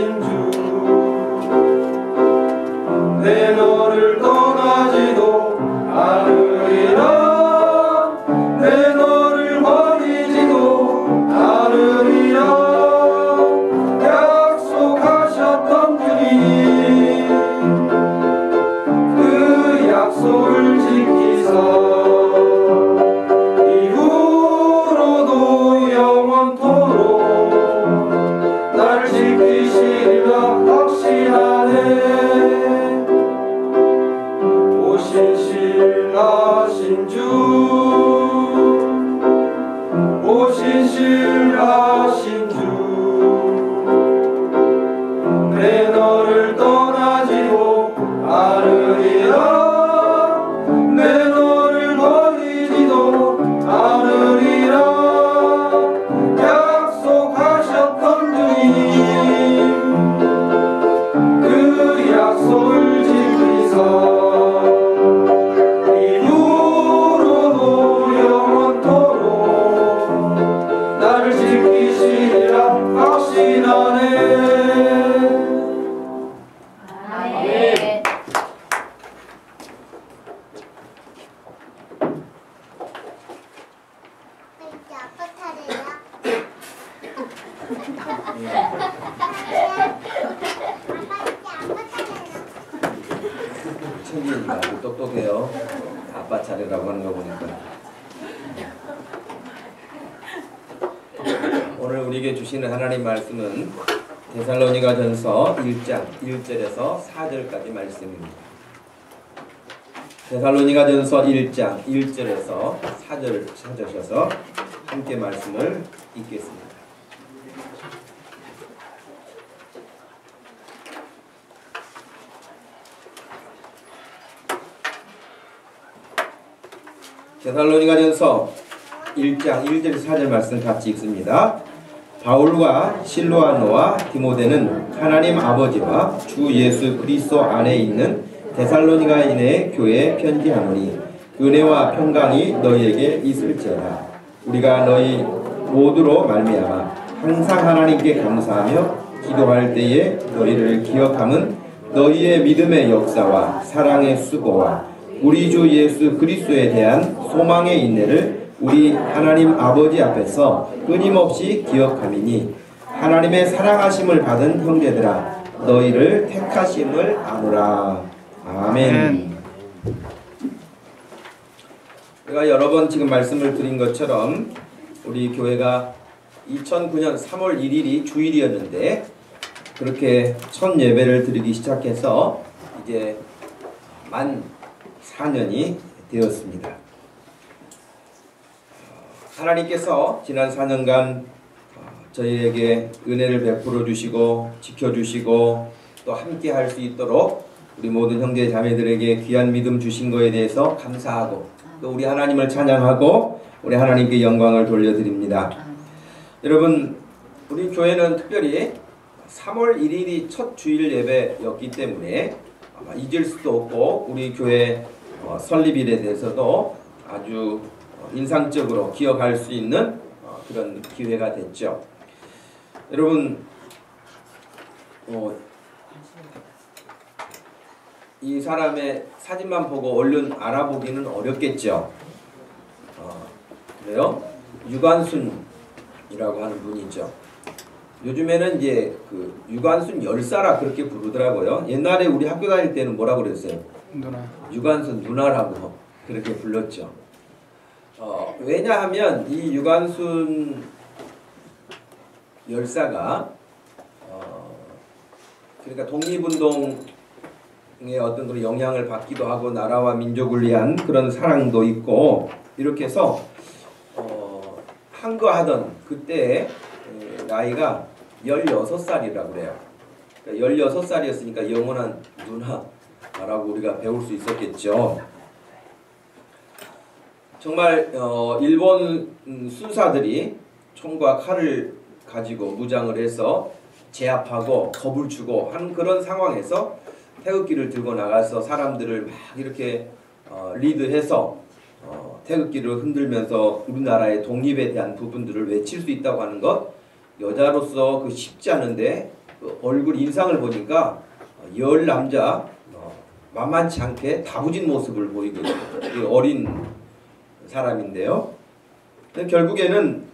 살아가신 주 내 너를 떠나지도 않으리라 내 너를 버리지도 않으리라 약속하셨던 주님 그 약속을 지키사 이후로도 영원토록 나를 지키시리라 확신하네 신실하신 주 오 신실하신 주 내 너를 떠나지도 않으리라 내 너를 버리지도 않으리라 약속하셨던 주님 그 약속을 지키사 챙기니까 아주 똑똑해요. 아빠 차례라고 하는 거 보니까. 오늘 우리에게 주시는 하나님 말씀은 데살로니가전서 1장 1절에서 4절까지 말씀입니다. 데살로니가전서 1장 1절에서 4절을 찾으셔서 함께 말씀을 읽겠습니다. 데살로니가전서 1장 1절에서 4절 말씀 같이 읽습니다. 바울과 실로아노와 디모데는 하나님 아버지와 주 예수 그리스도 안에 있는 데살로니가인의 교회에 편지하노니 은혜와 평강이 너희에게 있을지어다. 우리가 너희 모두로 말미암아 항상 하나님께 감사하며 기도할 때에 너희를 기억함은 너희의 믿음의 역사와 사랑의 수고와 우리 주 예수 그리스도에 대한 소망의 인내를 우리 하나님 아버지 앞에서 끊임없이 기억함이니 하나님의 사랑하심을 받은 형제들아 너희를 택하심을 아노라. 아멘. 제가 여러 번 지금 말씀을 드린 것처럼 우리 교회가 2009년 3월 1일이 주일이었는데 그렇게 첫 예배를 드리기 시작해서 이제 만 4년이 되었습니다. 하나님께서 지난 4년간 저희에게 은혜를 베풀어 주시고 지켜주시고 또 함께 할 수 있도록 우리 모든 형제 자매들에게 귀한 믿음 주신 것에 대해서 감사하고 또 우리 하나님을 찬양하고 우리 하나님께 영광을 돌려드립니다. 여러분 우리 교회는 특별히 3월 1일이 첫 주일 예배였기 때문에 아마 잊을 수도 없고 우리 교회 설립일에 대해서도 아주 인상적으로 기억할 수 있는 그런 기회가 됐죠. 여러분 이 사람의 사진만 보고 얼른 알아보기는 어렵겠죠. 그래요? 유관순이라고 하는 분이죠. 요즘에는 이제 그 유관순 열사라 그렇게 부르더라고요. 옛날에 우리 학교 다닐 때는 뭐라고 그랬어요? 누나. 유관순 누나라고 그렇게 불렀죠. 왜냐하면 이 유관순 열사가 그러니까 독립운동의 어떤 그런 영향을 받기도 하고 나라와 민족을 위한 그런 사랑도 있고 이렇게 해서 한거하던 그때 나이가 16살이라고 그래요. 그러니까 16살이었으니까 영원한 누나라고 우리가 배울 수 있었겠죠. 정말 일본 순사들이 총과 칼을 가지고 무장을 해서 제압하고 겁을 주고 하는 그런 상황에서 태극기를 들고 나가서 사람들을 막 이렇게 리드해서 태극기를 흔들면서 우리나라의 독립에 대한 부분들을 외칠 수 있다고 하는 것, 여자로서 그 쉽지 않은데 그 얼굴 인상을 보니까 열 남자 만만치 않게 다부진 모습을 보이고 있어요. 어린 사람인데요. 근데 결국에는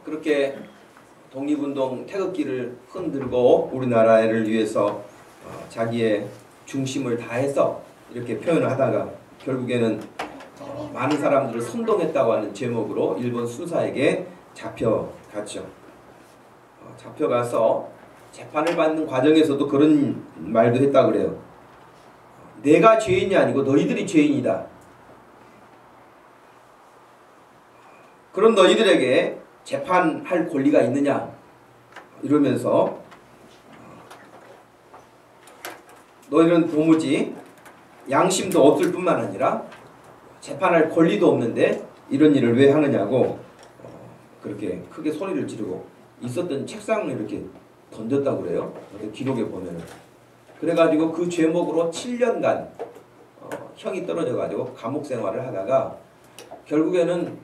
그렇게 독립운동 태극기를 흔들고 우리나라를 위해서 자기의 중심을 다해서 이렇게 표현을 하다가 결국에는 많은 사람들을 선동했다고 하는 제목으로 일본 수사에게 잡혀갔죠. 잡혀가서 재판을 받는 과정에서도 그런 말도 했다 그래요. 내가 죄인이 아니고 너희들이 죄인이다. 그런 너희들에게 재판할 권리가 있느냐 이러면서 너희는 도무지 양심도 없을 뿐만 아니라 재판할 권리도 없는데 이런 일을 왜 하느냐고 그렇게 크게 소리를 지르고 있었던 책상을 이렇게 던졌다고 그래요. 기록에 보면은. 그래가지고 그 죄목으로 7년간 형이 떨어져가지고 감옥 생활을 하다가 결국에는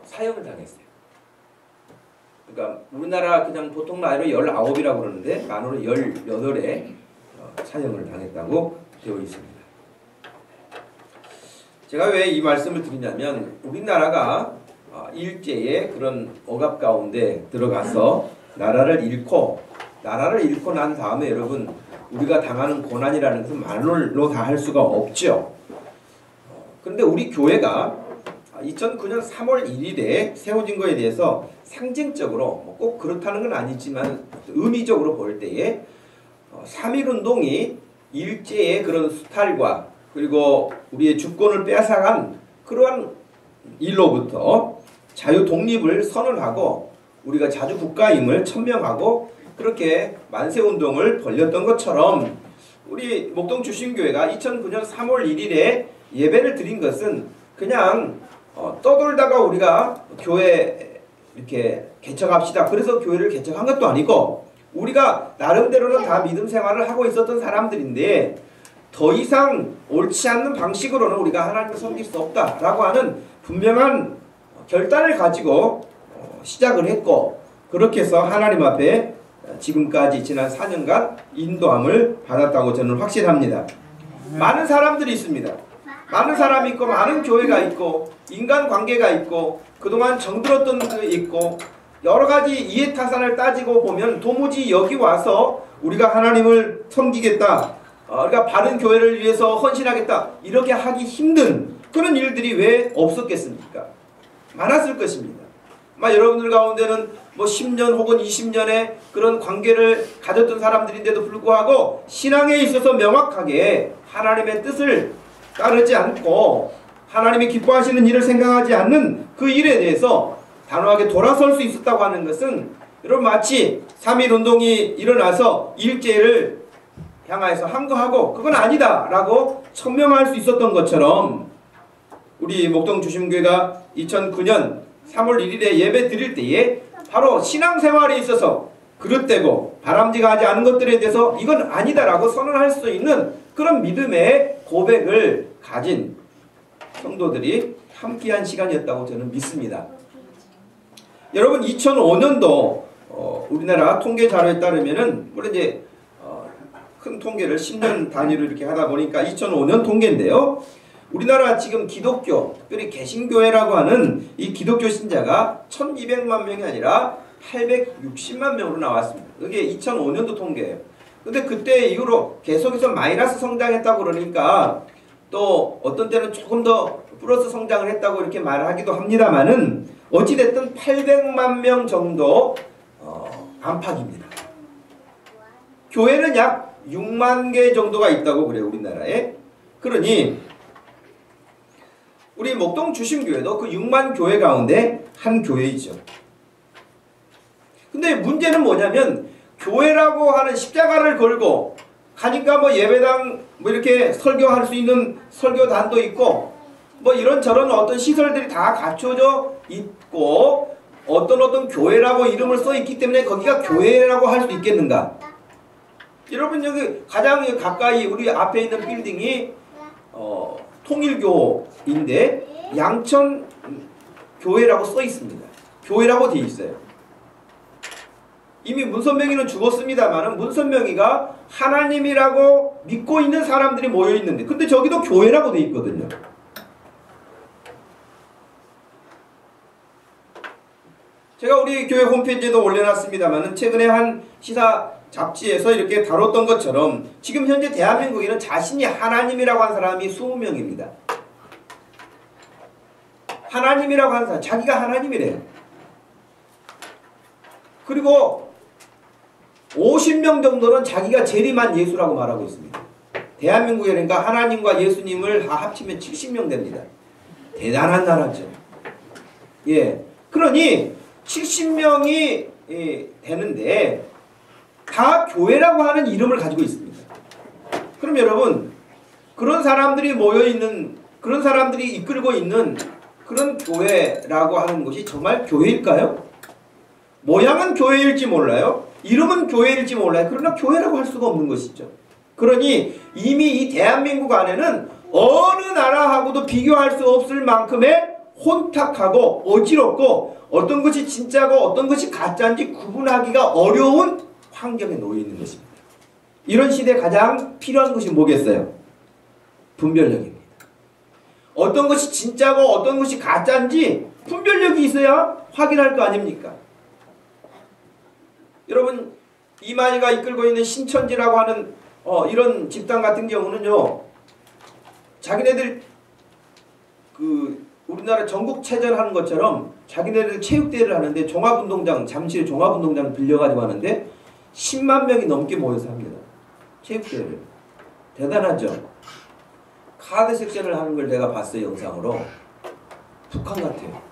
사형을 당했어요. 그러니까 우리나라 그냥 보통 나이로 19이라고 그러는데 만으로 18에 사형을 당했다고 되어 있습니다. 제가 왜 이 말씀을 드리냐면 우리나라가 일제의 그런 억압 가운데 들어가서 나라를 잃고 난 다음에 여러분 우리가 당하는 고난이라는 것은 말로 다 할 수가 없죠. 그런데 우리 교회가 2009년 3월 1일에 세워진 것에 대해서 상징적으로 꼭 그렇다는 건 아니지만 의미적으로 볼 때에 3.1운동이 일제의 그런 수탈과 그리고 우리의 주권을 빼앗아간 그러한 일로부터 자유 독립을 선언하고 우리가 자주 국가임을 천명하고 그렇게 만세운동을 벌였던 것처럼 우리 목동 주신교회가 2009년 3월 1일에 예배를 드린 것은 그냥 떠돌다가 우리가 교회 이렇게 개척합시다. 그래서 교회를 개척한 것도 아니고 우리가 나름대로는 다 믿음 생활을 하고 있었던 사람들인데 더 이상 옳지 않는 방식으로는 우리가 하나님을 섬길 수 없다라고 하는 분명한 결단을 가지고 시작을 했고 그렇게 해서 하나님 앞에 지금까지 지난 4년간 인도함을 받았다고 저는 확신합니다. 많은 사람들이 있습니다. 많은 사람이 있고 많은 교회가 있고 인간관계가 있고 그동안 정들었던 게 있고 여러가지 이해타산을 따지고 보면 도무지 여기 와서 우리가 하나님을 섬기겠다 우리가 바른 교회를 위해서 헌신하겠다 이렇게 하기 힘든 그런 일들이 왜 없었겠습니까? 많았을 것입니다. 여러분들 가운데는 10년 혹은 20년의 그런 관계를 가졌던 사람들인데도 불구하고 신앙에 있어서 명확하게 하나님의 뜻을 따르지 않고 하나님이 기뻐하시는 일을 생각하지 않는 그 일에 대해서 단호하게 돌아설 수 있었다고 하는 것은 여러분 마치 3.1운동이 일어나서 일제를 향하여서 항거하고 그건 아니다 라고 천명할 수 있었던 것처럼 우리 목동 주심교회가 2009년 3월 1일에 예배 드릴 때에 바로 신앙생활에 있어서 그릇되고 바람직하지 않은 것들에 대해서 이건 아니다라고 선언할 수 있는 그런 믿음의 고백을 가진 성도들이 함께한 시간이었다고 저는 믿습니다. 여러분 2005년도 우리나라 통계 자료에 따르면은 물론 이제 큰 통계를 10년 단위로 이렇게 하다 보니까 2005년 통계인데요. 우리나라 지금 기독교, 특별히 개신교회라고 하는 이 기독교 신자가 1200만 명이 아니라 860만 명으로 나왔습니다. 그게 2005년도 통계예요. 근데 그때 이후로 계속해서 마이너스 성장했다고 그러니까 또 어떤 때는 조금 더 플러스 성장을 했다고 이렇게 말하기도 합니다만은 어찌됐든 800만 명 정도 안팎입니다. 교회는 약 6만 개 정도가 있다고 그래요, 우리나라에. 그러니 우리 목동 주심교회도 그 6만 교회 가운데 한 교회이죠. 근데 문제는 뭐냐면 교회라고 하는 십자가를 걸고 가니까 예배당 이렇게 설교할 수 있는 설교단도 있고 이런저런 어떤 시설들이 다 갖춰져 있고 어떤 교회라고 이름을 써 있기 때문에 거기가 교회라고 할 수 있겠는가? 여러분 여기 가장 가까이 우리 앞에 있는 빌딩이 통일교인데 양천 교회라고 써 있습니다. 교회라고 되어 있어요. 이미 문선명이는 죽었습니다만은 문선명이가 하나님이라고 믿고 있는 사람들이 모여 있는데, 근데 저기도 교회라고 돼 있거든요. 제가 우리 교회 홈페이지에도 올려놨습니다만은 최근에 한 시사 잡지에서 이렇게 다뤘던 것처럼 지금 현재 대한민국에는 자신이 하나님이라고 한 사람이 20명입니다. 하나님이라고 하는 사람, 자기가 하나님이래요. 그리고 50명 정도는 자기가 재림한 예수라고 말하고 있습니다. 대한민국에 그러니까 하나님과 예수님을 다 합치면 70명 됩니다. 대단한 나라죠. 예, 그러니 70명이 되는데 다 교회라고 하는 이름을 가지고 있습니다. 그럼 여러분, 그런 사람들이 모여있는, 그런 사람들이 이끌고 있는 그런 교회라고 하는 것이 정말 교회일까요? 모양은 교회일지 몰라요. 이름은 교회일지 몰라요. 그러나 교회라고 할 수가 없는 것이죠. 그러니 이미 이 대한민국 안에는 어느 나라하고도 비교할 수 없을 만큼의 혼탁하고 어지럽고 어떤 것이 진짜고 어떤 것이 가짜인지 구분하기가 어려운 환경에 놓여 있는 것입니다. 이런 시대에 가장 필요한 것이 뭐겠어요? 분별력입니다. 어떤 것이 진짜고 어떤 것이 가짜인지 분별력이 있어야 확인할 거 아닙니까? 여러분, 이만희가 이끌고 있는 신천지라고 하는 이런 집단 같은 경우는요, 자기네들 우리나라 전국체전 하는 것처럼 자기네들 체육대회를 하는데 종합운동장, 잠실에 종합운동장을 빌려가지고 하는데 10만 명이 넘게 모여서 합니다. 체육대회를. 대단하죠? 카드 섹션을 하는 걸 내가 봤어요, 영상으로. 북한 같아요.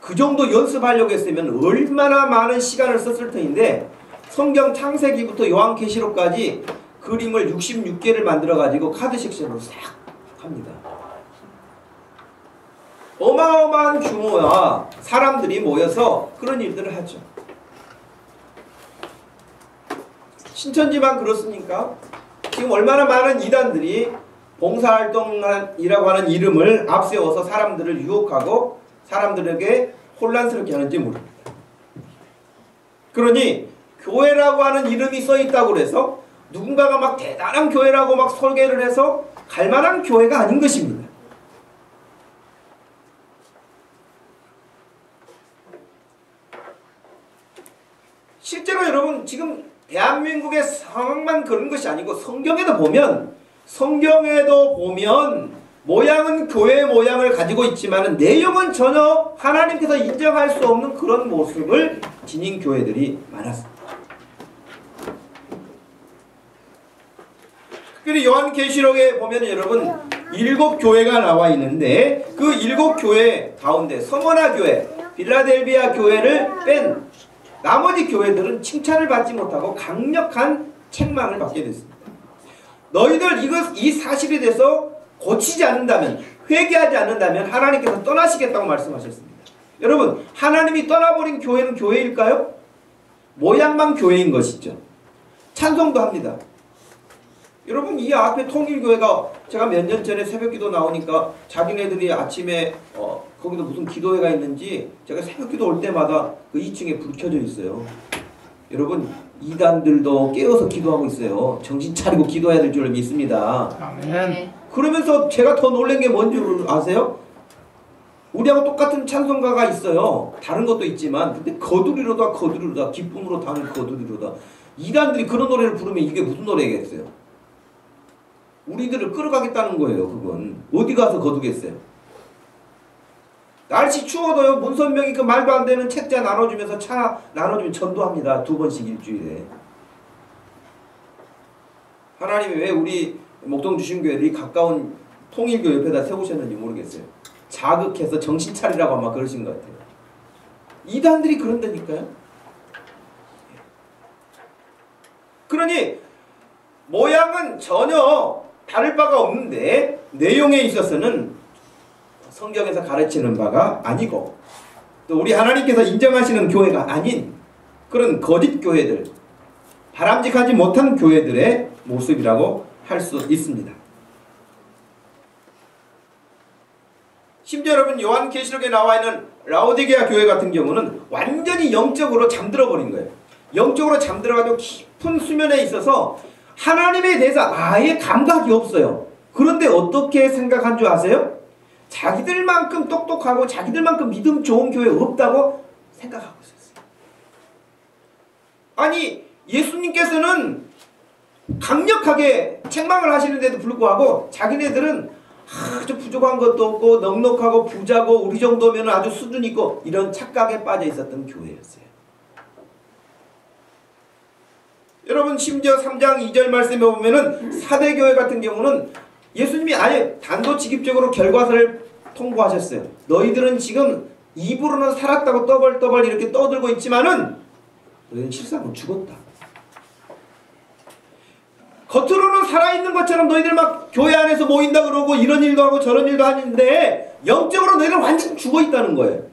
그 정도 연습하려고 했으면 얼마나 많은 시간을 썼을 터인데 성경 창세기부터 요한계시록까지 그림을 66개를 만들어가지고 카드 섹션으로 싹 합니다. 어마어마한 규모와 사람들이 모여서 그런 일들을 하죠. 신천지만 그렇습니까? 지금 얼마나 많은 이단들이 봉사활동이라고 하는 이름을 앞세워서 사람들을 유혹하고 사람들에게 혼란스럽게 하는지 모릅니다. 그러니 교회라고 하는 이름이 써있다고 해서 누군가가 막 대단한 교회라고 막 설계를 해서 갈 만한 교회가 아닌 것입니다. 실제로 여러분, 지금 대한민국의 상황만 그런 것이 아니고 성경에도 보면 모양은 교회의 모양을 가지고 있지만 내용은 전혀 하나님께서 인정할 수 없는 그런 모습을 지닌 교회들이 많았습니다. 특별히 요한계시록에 보면 여러분 7교회가 나와 있는데 그 7교회 가운데 서머나 교회, 필라델비아 교회를 뺀 나머지 교회들은 칭찬을 받지 못하고 강력한 책망을 받게 됐습니다. 너희들 이 사실에 대해서 고치지 않는다면, 회개하지 않는다면 하나님께서 떠나시겠다고 말씀하셨습니다. 여러분, 하나님이 떠나버린 교회는 교회일까요? 모양만 교회인 것이죠. 찬송도 합니다. 여러분, 이 앞에 통일교회가 제가 몇 년 전에 새벽기도 나오니까 자기네들이 아침에 거기도 무슨 기도회가 있는지 제가 새벽기도 올 때마다 그 2층에 불 켜져 있어요. 여러분, 이단들도 깨어서 기도하고 있어요. 정신 차리고 기도해야 될 줄 믿습니다. 아멘. 그러면서 제가 더 놀란 게 뭔지 아세요? 우리하고 똑같은 찬송가가 있어요. 다른 것도 있지만 근데 거두리로다 기쁨으로 담을 거두리로다. 이단들이 그런 노래를 부르면 이게 무슨 노래겠어요? 우리들을 끌어가겠다는 거예요. 그건 어디 가서 거두겠어요? 날씨 추워도요, 문선명이 그 말도 안 되는 책자 나눠주면서 차 나눠주면 전도합니다. 2번씩 일주일에. 하나님이 왜 우리 목동 주신교회들이 가까운 통일교 옆에다 세우셨는지 모르겠어요. 자극해서 정신 차리라고 아마 그러신 것 같아요. 이단들이 그런다니까요. 그러니 모양은 전혀 다를 바가 없는데 내용에 있어서는 성경에서 가르치는 바가 아니고 또 우리 하나님께서 인정하시는 교회가 아닌 그런 거짓 교회들, 바람직하지 못한 교회들의 모습이라고 할 수 있습니다. 심지어 여러분 요한계시록에 나와 있는 라오디게아 교회 같은 경우는 완전히 영적으로 잠들어 버린 거예요. 영적으로 잠들어가지고 깊은 수면에 있어서 하나님에 대해서 아예 감각이 없어요. 그런데 어떻게 생각한 줄 아세요? 자기들만큼 똑똑하고 자기들만큼 믿음 좋은 교회 없다고 생각하고 있었어요. 아니 예수님께서는 강력하게 책망을 하시는데도 불구하고 자기네들은 아주 부족한 것도 없고 넉넉하고 부자고 우리 정도면 아주 수준 있고 이런 착각에 빠져 있었던 교회였어요. 여러분 심지어 3장 2절 말씀에 보면은 사대교회 같은 경우는 예수님이 아예 단도직입적으로 결과서를 통보하셨어요. 너희들은 지금 입으로는 살았다고 떠벌떠벌 이렇게 떠들고 있지만은 너희는 실상은 죽었다. 겉으로는 살아있는 것처럼 너희들 막 교회 안에서 모인다 그러고 이런 일도 하고 저런 일도 하는데 영적으로 너희는 완전히 죽어있다는 거예요.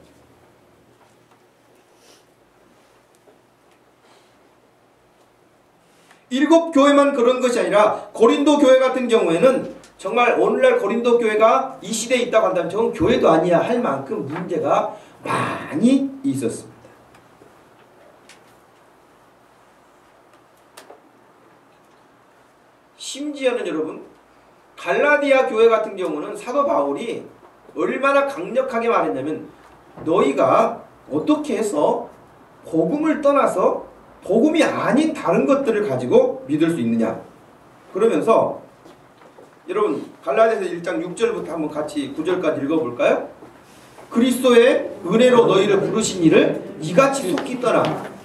일곱 교회만 그런 것이 아니라 고린도 교회 같은 경우에는 정말 오늘날 고린도 교회가 이 시대에 있다고 한다면 저건 교회도 아니야 할 만큼 문제가 많이 있었습니다. 심지어는 여러분 갈라디아 교회 같은 경우는 사도 바울이 얼마나 강력하게 말했냐면 너희가 어떻게 해서 복음을 떠나서 복음이 아닌 다른 것들을 가지고 믿을 수 있느냐 그러면서 여러분 갈라디아서 1장 6절부터 한번 같이 9절까지 읽어볼까요? 그리스도의 은혜로 너희를 부르신 이를 이같이 속히 떠나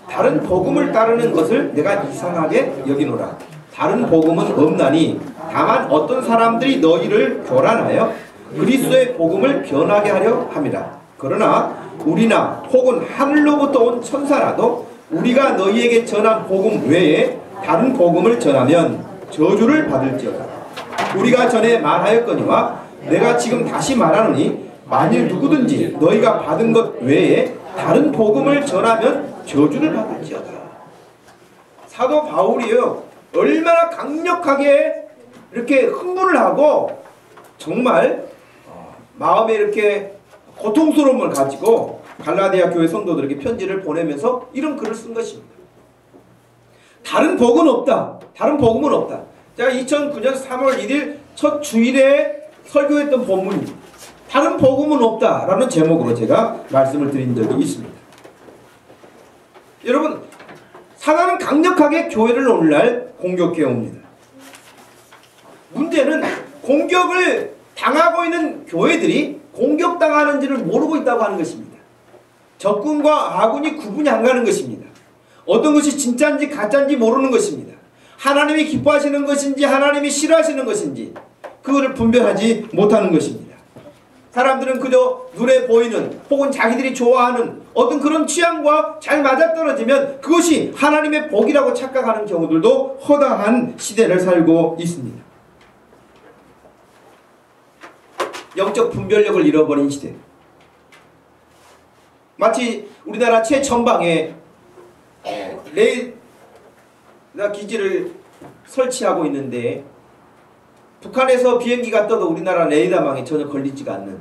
다른 복음을 따르는 것을 내가 이상하게 여기노라. 다른 복음은 없나니 다만 어떤 사람들이 너희를 교란하여 그리스도의 복음을 변하게 하려 함이라. 그러나 우리나 혹은 하늘로부터 온 천사라도 우리가 너희에게 전한 복음 외에 다른 복음을 전하면 저주를 받을지어다. 우리가 전에 말하였거니와 내가 지금 다시 말하노니 만일 누구든지 너희가 받은 것 외에 다른 복음을 전하면 저주를 받을지어다. 사도 바울이요 얼마나 강력하게 이렇게 흥분을 하고 정말 마음에 이렇게 고통스러움을 가지고 갈라디아 교회 성도들에게 편지를 보내면서 이런 글을 쓴 것입니다. 다른 복은 없다. 다른 복음은 없다. 제가 2009년 3월 1일 첫 주일에 설교했던 본문입니다. 다른 복음은 없다라는 제목으로 제가 말씀을 드린 적이 있습니다. 여러분 사단은 강력하게 교회를 오늘날 공격해 옵니다. 문제는 공격을 당하고 있는 교회들이 공격당하는지를 모르고 있다고 하는 것입니다. 적군과 아군이 구분이 안 가는 것입니다. 어떤 것이 진짜인지 가짜인지 모르는 것입니다. 하나님이 기뻐하시는 것인지 하나님이 싫어하시는 것인지 그거를 분별하지 못하는 것입니다. 사람들은 그저 눈에 보이는 혹은 자기들이 좋아하는 어떤 그런 취향과 잘 맞아떨어지면 그것이 하나님의 복이라고 착각하는 경우들도 허다한 시대를 살고 있습니다. 영적 분별력을 잃어버린 시대. 마치 우리나라 최전방에 레이더 기지를 설치하고 있는데 북한에서 비행기가 떠도 우리나라 레이더망에 전혀 걸리지가 않는,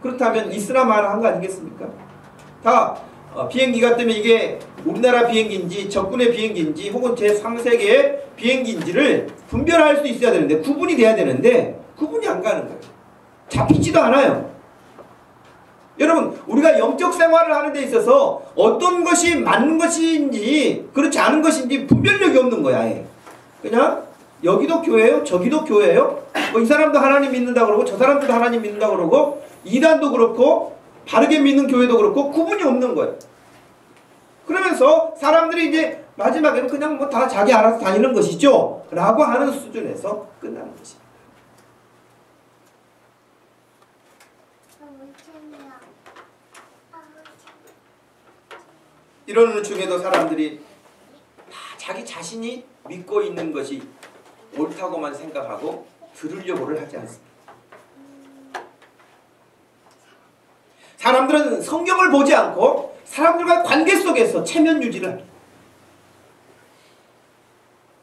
그렇다면 있으나마나 한 거 아니겠습니까? 다 비행기가 뜨면 이게 우리나라 비행기인지 적군의 비행기인지 혹은 제3세계의 비행기인지를 분별할 수 있어야 되는데 구분이 돼야 되는데 구분이 안 가는 거예요. 잡히지도 않아요. 여러분 우리가 영적 생활을 하는 데 있어서 어떤 것이 맞는 것인지 그렇지 않은 것인지 분별력이 없는 거야. 아예. 그냥 여기도 교회예요? 저기도 교회예요? 뭐 이 사람도 하나님 믿는다 그러고 저 사람도 하나님 믿는다 그러고 이단도 그렇고 바르게 믿는 교회도 그렇고 구분이 없는 거예요. 그러면서 사람들이 이제 마지막에는 그냥 뭐 다 자기 알아서 다니는 것이죠 라고 하는 수준에서 끝나는 것입니다. 이러는 중에도 사람들이 다 자기 자신이 믿고 있는 것이 옳다고만 생각하고 들으려고를 하지 않습니다. 사람들은 성경을 보지 않고 사람들과 관계 속에서 체면 유지를 합니다.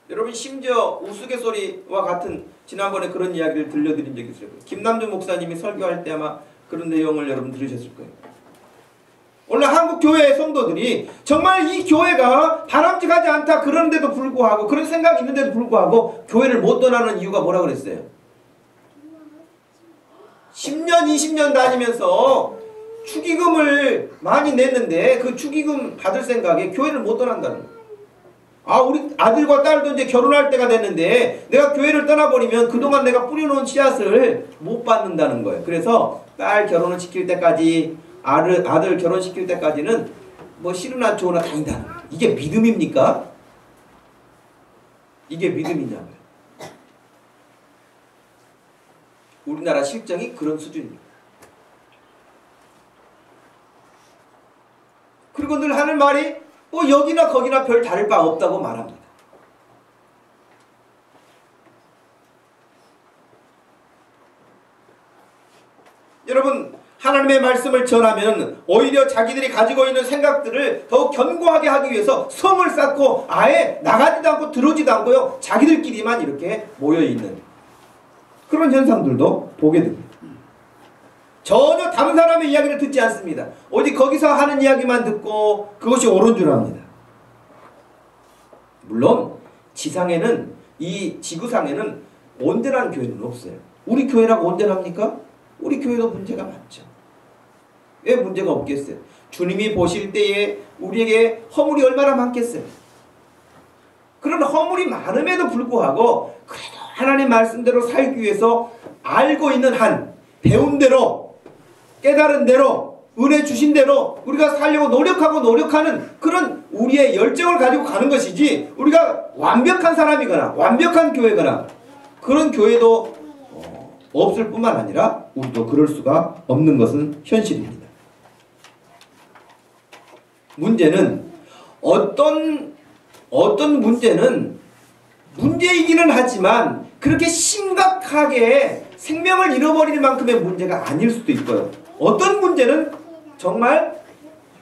여러분 심지어 우스갯소리와 같은 지난번에 그런 이야기를 들려드린 적이 있어요. 김남준 목사님이 설교할 때 아마 그런 내용을 여러분 들으셨을 거예요. 오늘 한국 교회의 성도들이 정말 이 교회가 바람직하지 않다 그런데도 불구하고, 그런 생각이 있는데도 불구하고 교회를 못 떠나는 이유가 뭐라고 그랬어요? 10년 20년 다니면서 축의금을 많이 냈는데 그 축의금 받을 생각에 교회를 못 떠난다는 거예요. 아, 우리 아들과 딸도 이제 결혼할 때가 됐는데 내가 교회를 떠나버리면 그동안 내가 뿌려놓은 씨앗을 못 받는다는 거예요. 그래서 딸 결혼을 시킬 때까지, 아들 결혼시킬 때까지는 뭐 싫으나 좋으나 다닌다는 거예요. 이게 믿음입니까? 이게 믿음이냐고요. 우리나라 실정이 그런 수준입니다. 그리고 늘 하는 말이 뭐 여기나 거기나 별 다를 바 없다고 말합니다. 여러분, 하나님의 말씀을 전하면 오히려 자기들이 가지고 있는 생각들을 더욱 견고하게 하기 위해서 성을 쌓고 아예 나가지도 않고 들어오지도 않고요, 자기들끼리만 이렇게 모여있는 그런 현상들도 보게 됩니다. 전혀 다른 사람의 이야기를 듣지 않습니다. 오직 거기서 하는 이야기만 듣고 그것이 옳은 줄 압니다. 물론 지상에는, 이 지구상에는 온전한 교회는 없어요. 우리 교회라고 온전합니까? 우리 교회도 문제가 많죠. 왜 문제가 없겠어요? 주님이 보실 때에 우리에게 허물이 얼마나 많겠어요? 그런 허물이 많음에도 불구하고 그래도 하나님 말씀대로 살기 위해서 알고 있는 한, 배운 대로, 깨달은 대로, 은혜 주신 대로 우리가 살려고 노력하는 그런 우리의 열정을 가지고 가는 것이지, 우리가 완벽한 사람이거나 완벽한 교회거나 그런 교회도 없을 뿐만 아니라 우리도 그럴 수가 없는 것은 현실입니다. 문제는 어떤 문제는 문제이기는 하지만 그렇게 심각하게 생명을 잃어버릴 만큼의 문제가 아닐 수도 있고요. 어떤 문제는 정말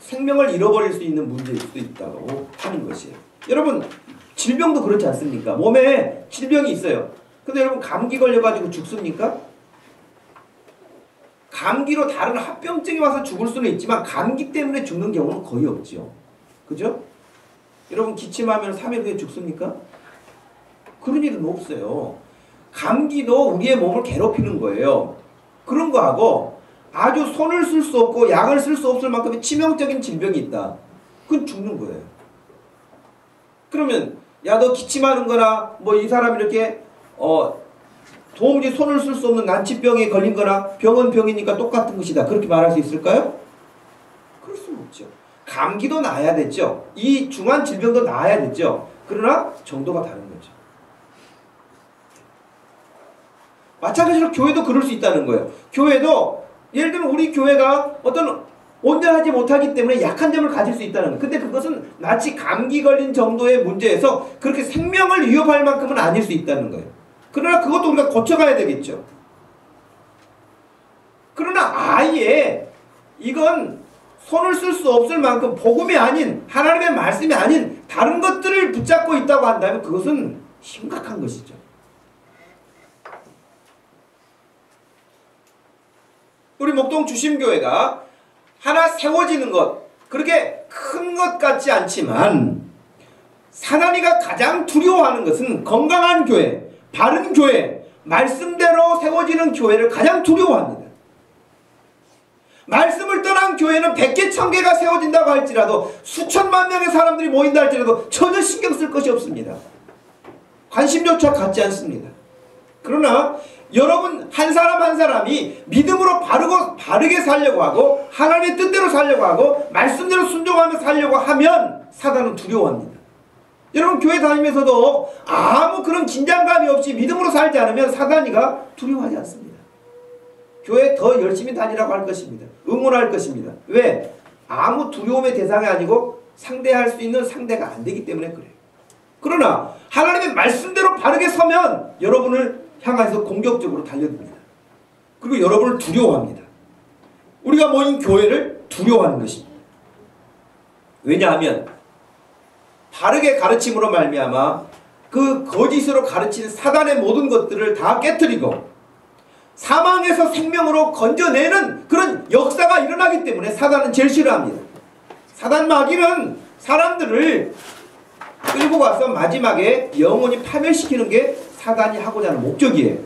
생명을 잃어버릴 수 있는 문제일 수도 있다고 하는 것이에요. 여러분, 질병도 그렇지 않습니까? 몸에 질병이 있어요. 근데 여러분, 감기 걸려가지고 죽습니까? 감기로 다른 합병증이 와서 죽을 수는 있지만 감기 때문에 죽는 경우는 거의 없죠. 그죠? 여러분, 기침하면 3일 후에 죽습니까? 그런 일은 없어요. 감기도 우리의 몸을 괴롭히는 거예요. 그런 거하고 아주 손을 쓸 수 없고 약을 쓸 수 없을 만큼의 치명적인 질병이 있다. 그건 죽는 거예요. 그러면 야, 너 기침하는 거나 뭐 이 사람 이렇게 도무지 손을 쓸 수 없는 난치병에 걸린 거나 병은 병이니까 똑같은 것이다, 그렇게 말할 수 있을까요? 그럴 수는 없죠. 감기도 나아야 됐죠. 이 중한 질병도 나아야 됐죠. 그러나 정도가 다른 거죠. 마찬가지로 교회도 그럴 수 있다는 거예요. 교회도 예를 들면 우리 교회가 어떤 온전하지 못하기 때문에 약한 점을 가질 수 있다는 거예요. 근데 그것은 마치 감기 걸린 정도의 문제에서 그렇게 생명을 위협할 만큼은 아닐 수 있다는 거예요. 그러나 그것도 우리가 고쳐가야 되겠죠. 그러나 아예 이건 손을 쓸 수 없을 만큼 복음이 아닌, 하나님의 말씀이 아닌 다른 것들을 붙잡고 있다고 한다면 그것은 심각한 것이죠. 우리 목동 주심교회가 하나 세워지는 것, 그렇게 큰 것 같지 않지만 사단이가 가장 두려워하는 것은 건강한 교회, 바른 교회, 말씀대로 세워지는 교회를 가장 두려워합니다. 말씀을 떠난 교회는 100개, 1000개가 세워진다고 할지라도 수천만 명의 사람들이 모인다 할지라도 전혀 신경 쓸 것이 없습니다. 관심조차 갖지 않습니다. 그러나 여러분 한 사람 한 사람이 믿음으로 바르게 살려고 하고 하나님의 뜻대로 살려고 하고 말씀대로 순종하며 살려고 하면 사단은 두려워합니다. 여러분, 교회 다니면서도 아무 그런 긴장감이 없이 믿음으로 살지 않으면 사단이가 두려워하지 않습니다. 교회 더 열심히 다니라고 할 것입니다. 응원할 것입니다. 왜? 아무 두려움의 대상이 아니고 상대할 수 있는 상대가 안 되기 때문에 그래요. 그러나 하나님의 말씀대로 바르게 서면 여러분을 향해서 공격적으로 달려듭니다. 그리고 여러분을 두려워합니다. 우리가 모인 교회를 두려워하는 것입니다. 왜냐하면 바르게 가르침으로 말미암아 그 거짓으로 가르치는 사단의 모든 것들을 다 깨트리고 사망에서 생명으로 건져내는 그런 역사가 일어나기 때문에 사단은 제일 싫어합니다. 사단 마귀는 사람들을 끌고 가서 마지막에 영원히 파멸시키는 게 사단이 하고자 하는 목적이에요.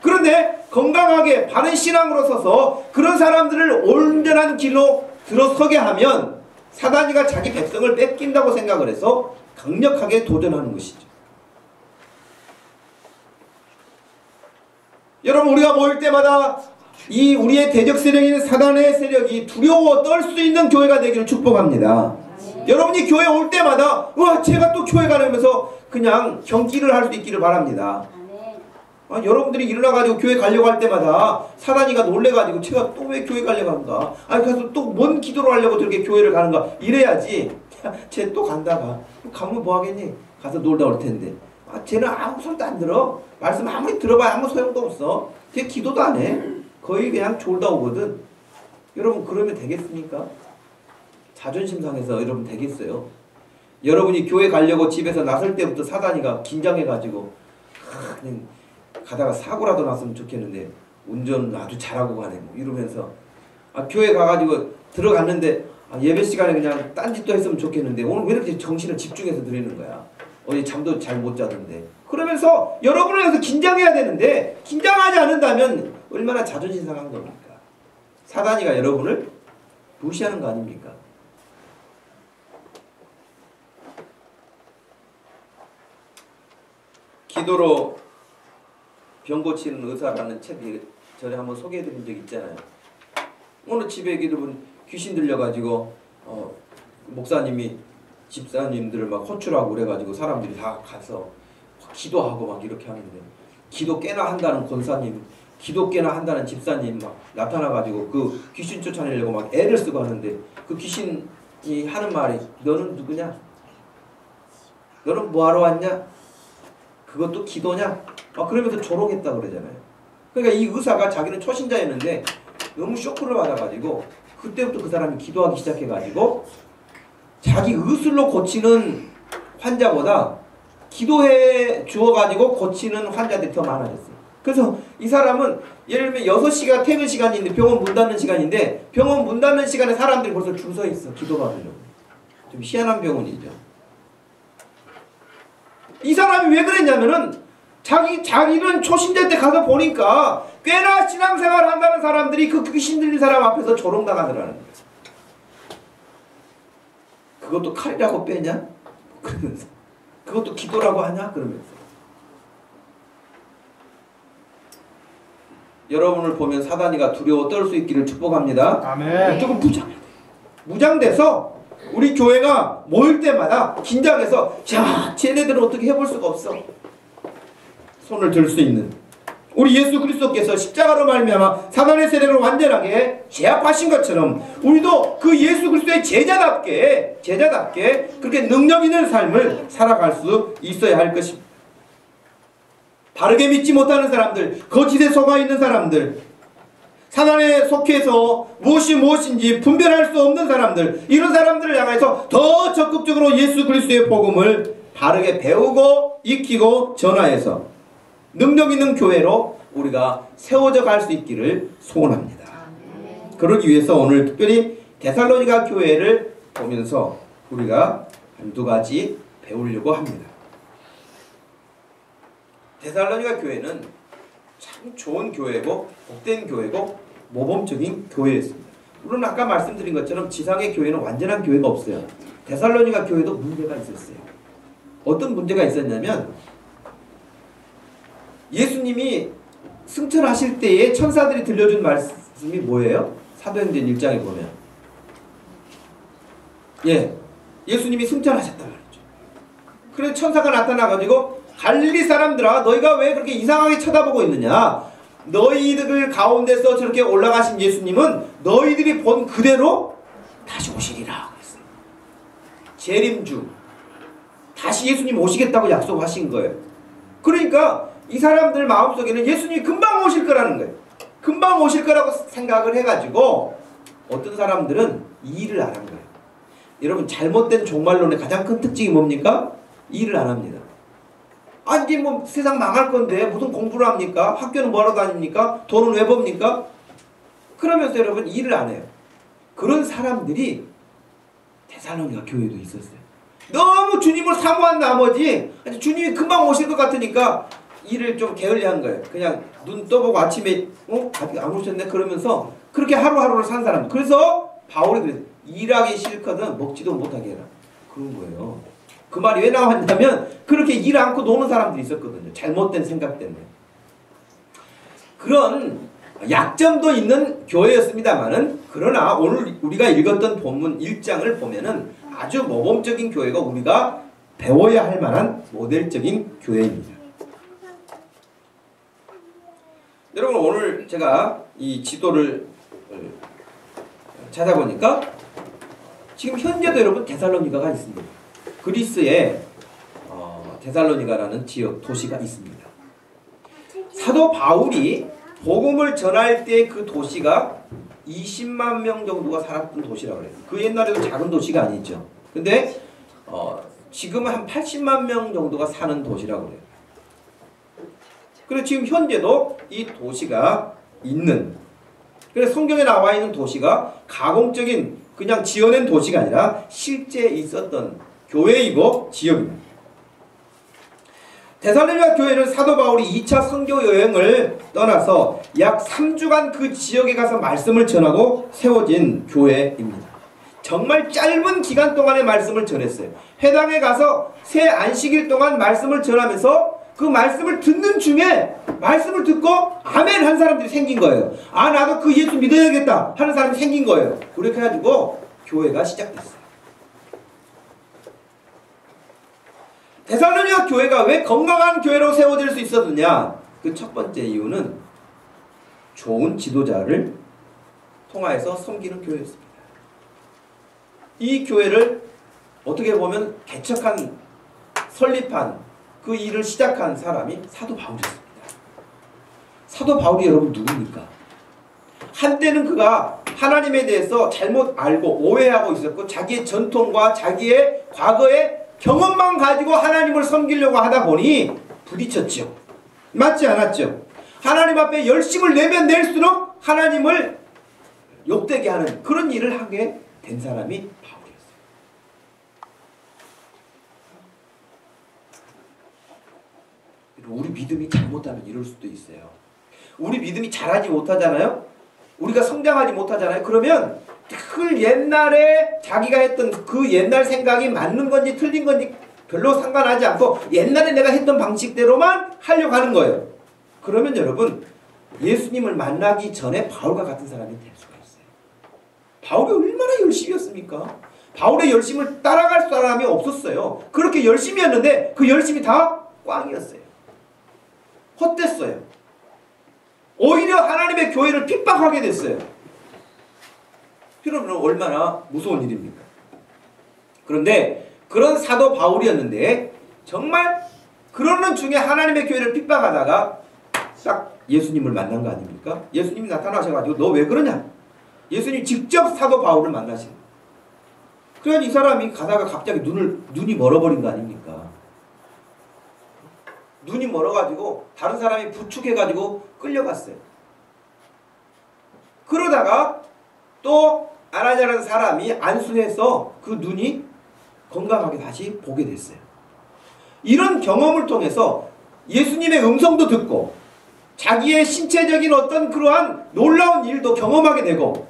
그런데 건강하게 바른 신앙으로 서서 그런 사람들을 온전한 길로 들어서게 하면 사단이가 자기 백성을 뺏긴다고 생각을 해서 강력하게 도전하는 것이죠. 여러분, 우리가 모일 때마다 이 우리의 대적 세력인 사단의 세력이 두려워 떨 수 있는 교회가 되기를 축복합니다. 여러분이 교회 올 때마다 와, 제가 또 교회 가려면서 그냥 경기를 할 수 있기를 바랍니다. 여러분들이 일어나가지고 교회 가려고 할 때마다 사단이가 놀래가지고 제가 또 왜 교회 가려고 한가? 아니, 그래서 또 뭔 기도를 하려고 저렇게 교회를 가는가? 이래야지. 쟤 또 간다 봐. 가면 뭐 하겠니? 가서 놀다 올 텐데. 쟤는 아무 소리도 안 들어. 말씀 아무리 들어봐야 아무 소용도 없어. 쟤 기도도 안 해. 거의 그냥 졸다 오거든. 여러분, 그러면 되겠습니까? 자존심 상해서 여러분 되겠어요? 여러분이 교회 가려고 집에서 나설 때부터 사단이가 긴장해가지고 그냥 가다가 사고라도 났으면 좋겠는데 운전 아주 잘하고 가네 뭐 이러면서 교회 가가지고 들어갔는데 예배 시간에 그냥 딴짓도 했으면 좋겠는데 오늘 왜 이렇게 정신을 집중해서 드리는 거야? 어제 잠도 잘 못 자던데. 그러면서 여러분을 위해서 긴장해야 되는데 긴장하지 않는다면 얼마나 자존심 상한 겁니까? 사단이가 여러분을 무시하는 거 아닙니까? 기도로 병 고치는 의사라는 책이 전에 한번 소개해드린 적 있잖아요. 어느 집에 여러분 귀신 들려가지고 목사님이 집사님들을 막 호출하고 그래가지고 사람들이 다 가서 기도하고 막 이렇게 하는데 기도 깨나 한다는 권사님, 기도 깨나 한다는 집사님 막 나타나가지고 그 귀신 쫓아내려고 막 애를 쓰고 하는데 그 귀신이 하는 말이 너는 누구냐? 너는 뭐하러 왔냐? 그것도 기도냐? 막 그러면서 조롱했다고 그러잖아요. 그러니까 이 의사가 자기는 초신자였는데 너무 쇼크를 받아가지고 그때부터 그 사람이 기도하기 시작해가지고 자기 의술로 고치는 환자보다 기도해 주어가지고 고치는 환자들이 더 많아졌어요. 그래서 이 사람은 예를 들면 6시가 퇴근 시간인데 병원 문 닫는 시간인데 병원 문 닫는 시간에 사람들이 벌써 줄 서 있어. 기도 받으려고. 좀 희한한 병원이죠. 이 사람이 왜 그랬냐면은 자기는 초신자 때 가서 보니까 꽤나 신앙생활 한다는 사람들이 그 귀신 들린 사람 앞에서 조롱당하더라는 거예요. 그것도 칼이라고 빼냐? 그러면서 그것도 기도라고 하냐? 그러면서 여러분을 보면 사단이가 두려워 떨 수 있기를 축복합니다. 아멘. 조금 무장돼서 우리 교회가 모일 때마다 긴장해서 자, 쟤네들은 어떻게 해볼 수가 없어. 손을 들 수 있는 우리 예수 그리스도께서 십자가로 말미암아 사단의 세력을 완전하게 제압하신 것처럼 우리도 그 예수 그리스도의 제자답게 그렇게 능력 있는 삶을 살아갈 수 있어야 할 것입니다. 바르게 믿지 못하는 사람들, 거짓에 속아 있는 사람들, 사단에 속해서 무엇이 무엇인지 분별할 수 없는 사람들, 이런 사람들을 향해서 더 적극적으로 예수 그리스도의 복음을 바르게 배우고 익히고 전하여서 능력 있는 교회로 우리가 세워져 갈 수 있기를 소원합니다. 그러기 위해서 오늘 특별히 데살로니가 교회를 보면서 우리가 한두 가지 배우려고 합니다. 데살로니가 교회는 참 좋은 교회고 복된 교회고 모범적인 교회였습니다. 물론 아까 말씀드린 것처럼 지상의 교회는 완전한 교회가 없어요. 데살로니가 교회도 문제가 있었어요. 어떤 문제가 있었냐면 예수님이 승천하실 때에 천사들이 들려준 말씀이 뭐예요? 사도행전 1장에 보면 예수님이 승천하셨단 말이죠. 그래서 천사가 나타나가지고 갈릴리 사람들아 너희가 왜 그렇게 이상하게 쳐다보고 있느냐? 너희들 가운데서 저렇게 올라가신 예수님은 너희들이 본 그대로 다시 오시리라 그랬어요. 재림 중 다시 예수님 오시겠다고 약속하신 거예요. 그러니까 이 사람들 마음속에는 예수님이 금방 오실 거라는 거예요. 금방 오실 거라고 생각을 해가지고 어떤 사람들은 이 일을 안 한 거예요. 여러분 잘못된 종말론의 가장 큰 특징이 뭡니까? 이 일을 안 합니다. 아니 뭐 세상 망할 건데 무슨 공부를 합니까? 학교는 뭐하러 다닙니까? 돈은 왜 법니까? 그러면서 여러분 일을 안 해요. 그런 사람들이 데살로니가 교회도 있었어요. 너무 주님을 사모한 나머지 주님이 금방 오실 것 같으니까 일을 좀 게을리한 거예요. 그냥 눈 떠보고 아침에 아직 안 오셨네 그러면서 그렇게 하루하루를 산 사람. 그래서 바울이 그랬어요. 일하기 싫거든 먹지도 못하게 해라. 그런 거예요. 그 말이 왜 나왔냐면 그렇게 일 않고 노는 사람들이 있었거든요. 잘못된 생각 때문에. 그런 약점도 있는 교회였습니다만은 그러나 오늘 우리가 읽었던 본문 1장을 보면은 아주 모범적인 교회가 우리가 배워야 할 만한 모델적인 교회입니다. 여러분 오늘 제가 이 지도를 찾아보니까 지금 현재도 여러분 데살로니가가 있습니다. 그리스에 데살로니가라는 지역 도시가 있습니다. 사도 바울이 복음을 전할 때 그 도시가 20만 명 정도가 살았던 도시라고 그래요. 그 옛날에도 작은 도시가 아니죠. 근데 지금은 한 80만 명 정도가 사는 도시라고 그래요. 그리고 지금 현재도 이 도시가 있는, 그래서 성경에 나와 있는 도시가 가공적인 그냥 지어낸 도시가 아니라 실제 있었던 교회이고 지역입니다. 데살로니가 교회는 사도 바울이 2차 선교 여행을 떠나서 약 3주간 그 지역에 가서 말씀을 전하고 세워진 교회입니다. 정말 짧은 기간 동안의 말씀을 전했어요. 회당에 가서 새 안식일 동안 말씀을 전하면서 그 말씀을 듣는 중에 말씀을 듣고 아멘 한 사람들이 생긴 거예요. 아 나도 그 예수 믿어야겠다 하는 사람이 생긴 거예요. 그렇게 해가지고 교회가 시작됐어요. 데살로니가 교회가 왜 건강한 교회로 세워질 수 있었느냐? 그 첫 번째 이유는 좋은 지도자를 통하여서 섬기는 교회였습니다. 이 교회를 어떻게 보면 개척한, 설립한, 그 일을 시작한 사람이 사도 바울이었습니다. 사도 바울이 여러분 누굽니까? 한때는 그가 하나님에 대해서 잘못 알고 오해하고 있었고 자기의 전통과 자기의 과거의 경험만 가지고 하나님을 섬기려고 하다 보니 부딪혔죠. 맞지 않았죠? 하나님 앞에 열심을 내면 낼수록 하나님을 욕되게 하는 그런 일을 하게 된 사람이 바울이었어요. 우리 믿음이 잘못하면 이럴 수도 있어요. 우리 믿음이 잘하지 못하잖아요? 우리가 성장하지 못하잖아요? 그러면 그 옛날에 자기가 했던 그 옛날 생각이 맞는 건지 틀린 건지 별로 상관하지 않고 옛날에 내가 했던 방식대로만 하려고 하는 거예요. 그러면 여러분 예수님을 만나기 전에 바울과 같은 사람이 될 수가 있어요. 바울이 얼마나 열심히였습니까? 바울의 열심을 따라갈 사람이 없었어요. 그렇게 열심히 했는데 그 열심이 다 꽝이었어요. 헛됐어요. 오히려 하나님의 교회를 핍박하게 됐어요. 여러분 얼마나 무서운 일입니까? 그런데 그런 사도 바울이었는데 정말 그러는 중에 하나님의 교회를 핍박하다가 딱 예수님을 만난 거 아닙니까? 예수님이 나타나셔가지고 너 왜 그러냐? 예수님 직접 사도 바울을 만나신 거예요. 그래서 이 사람이 가다가 갑자기 눈이 멀어버린 거 아닙니까? 눈이 멀어가지고 다른 사람이 부축해가지고 끌려갔어요. 그러다가 또 아나니아라는 사람이 안수해서 그 눈이 건강하게 다시 보게 됐어요. 이런 경험을 통해서 예수님의 음성도 듣고 자기의 신체적인 어떤 그러한 놀라운 일도 경험하게 되고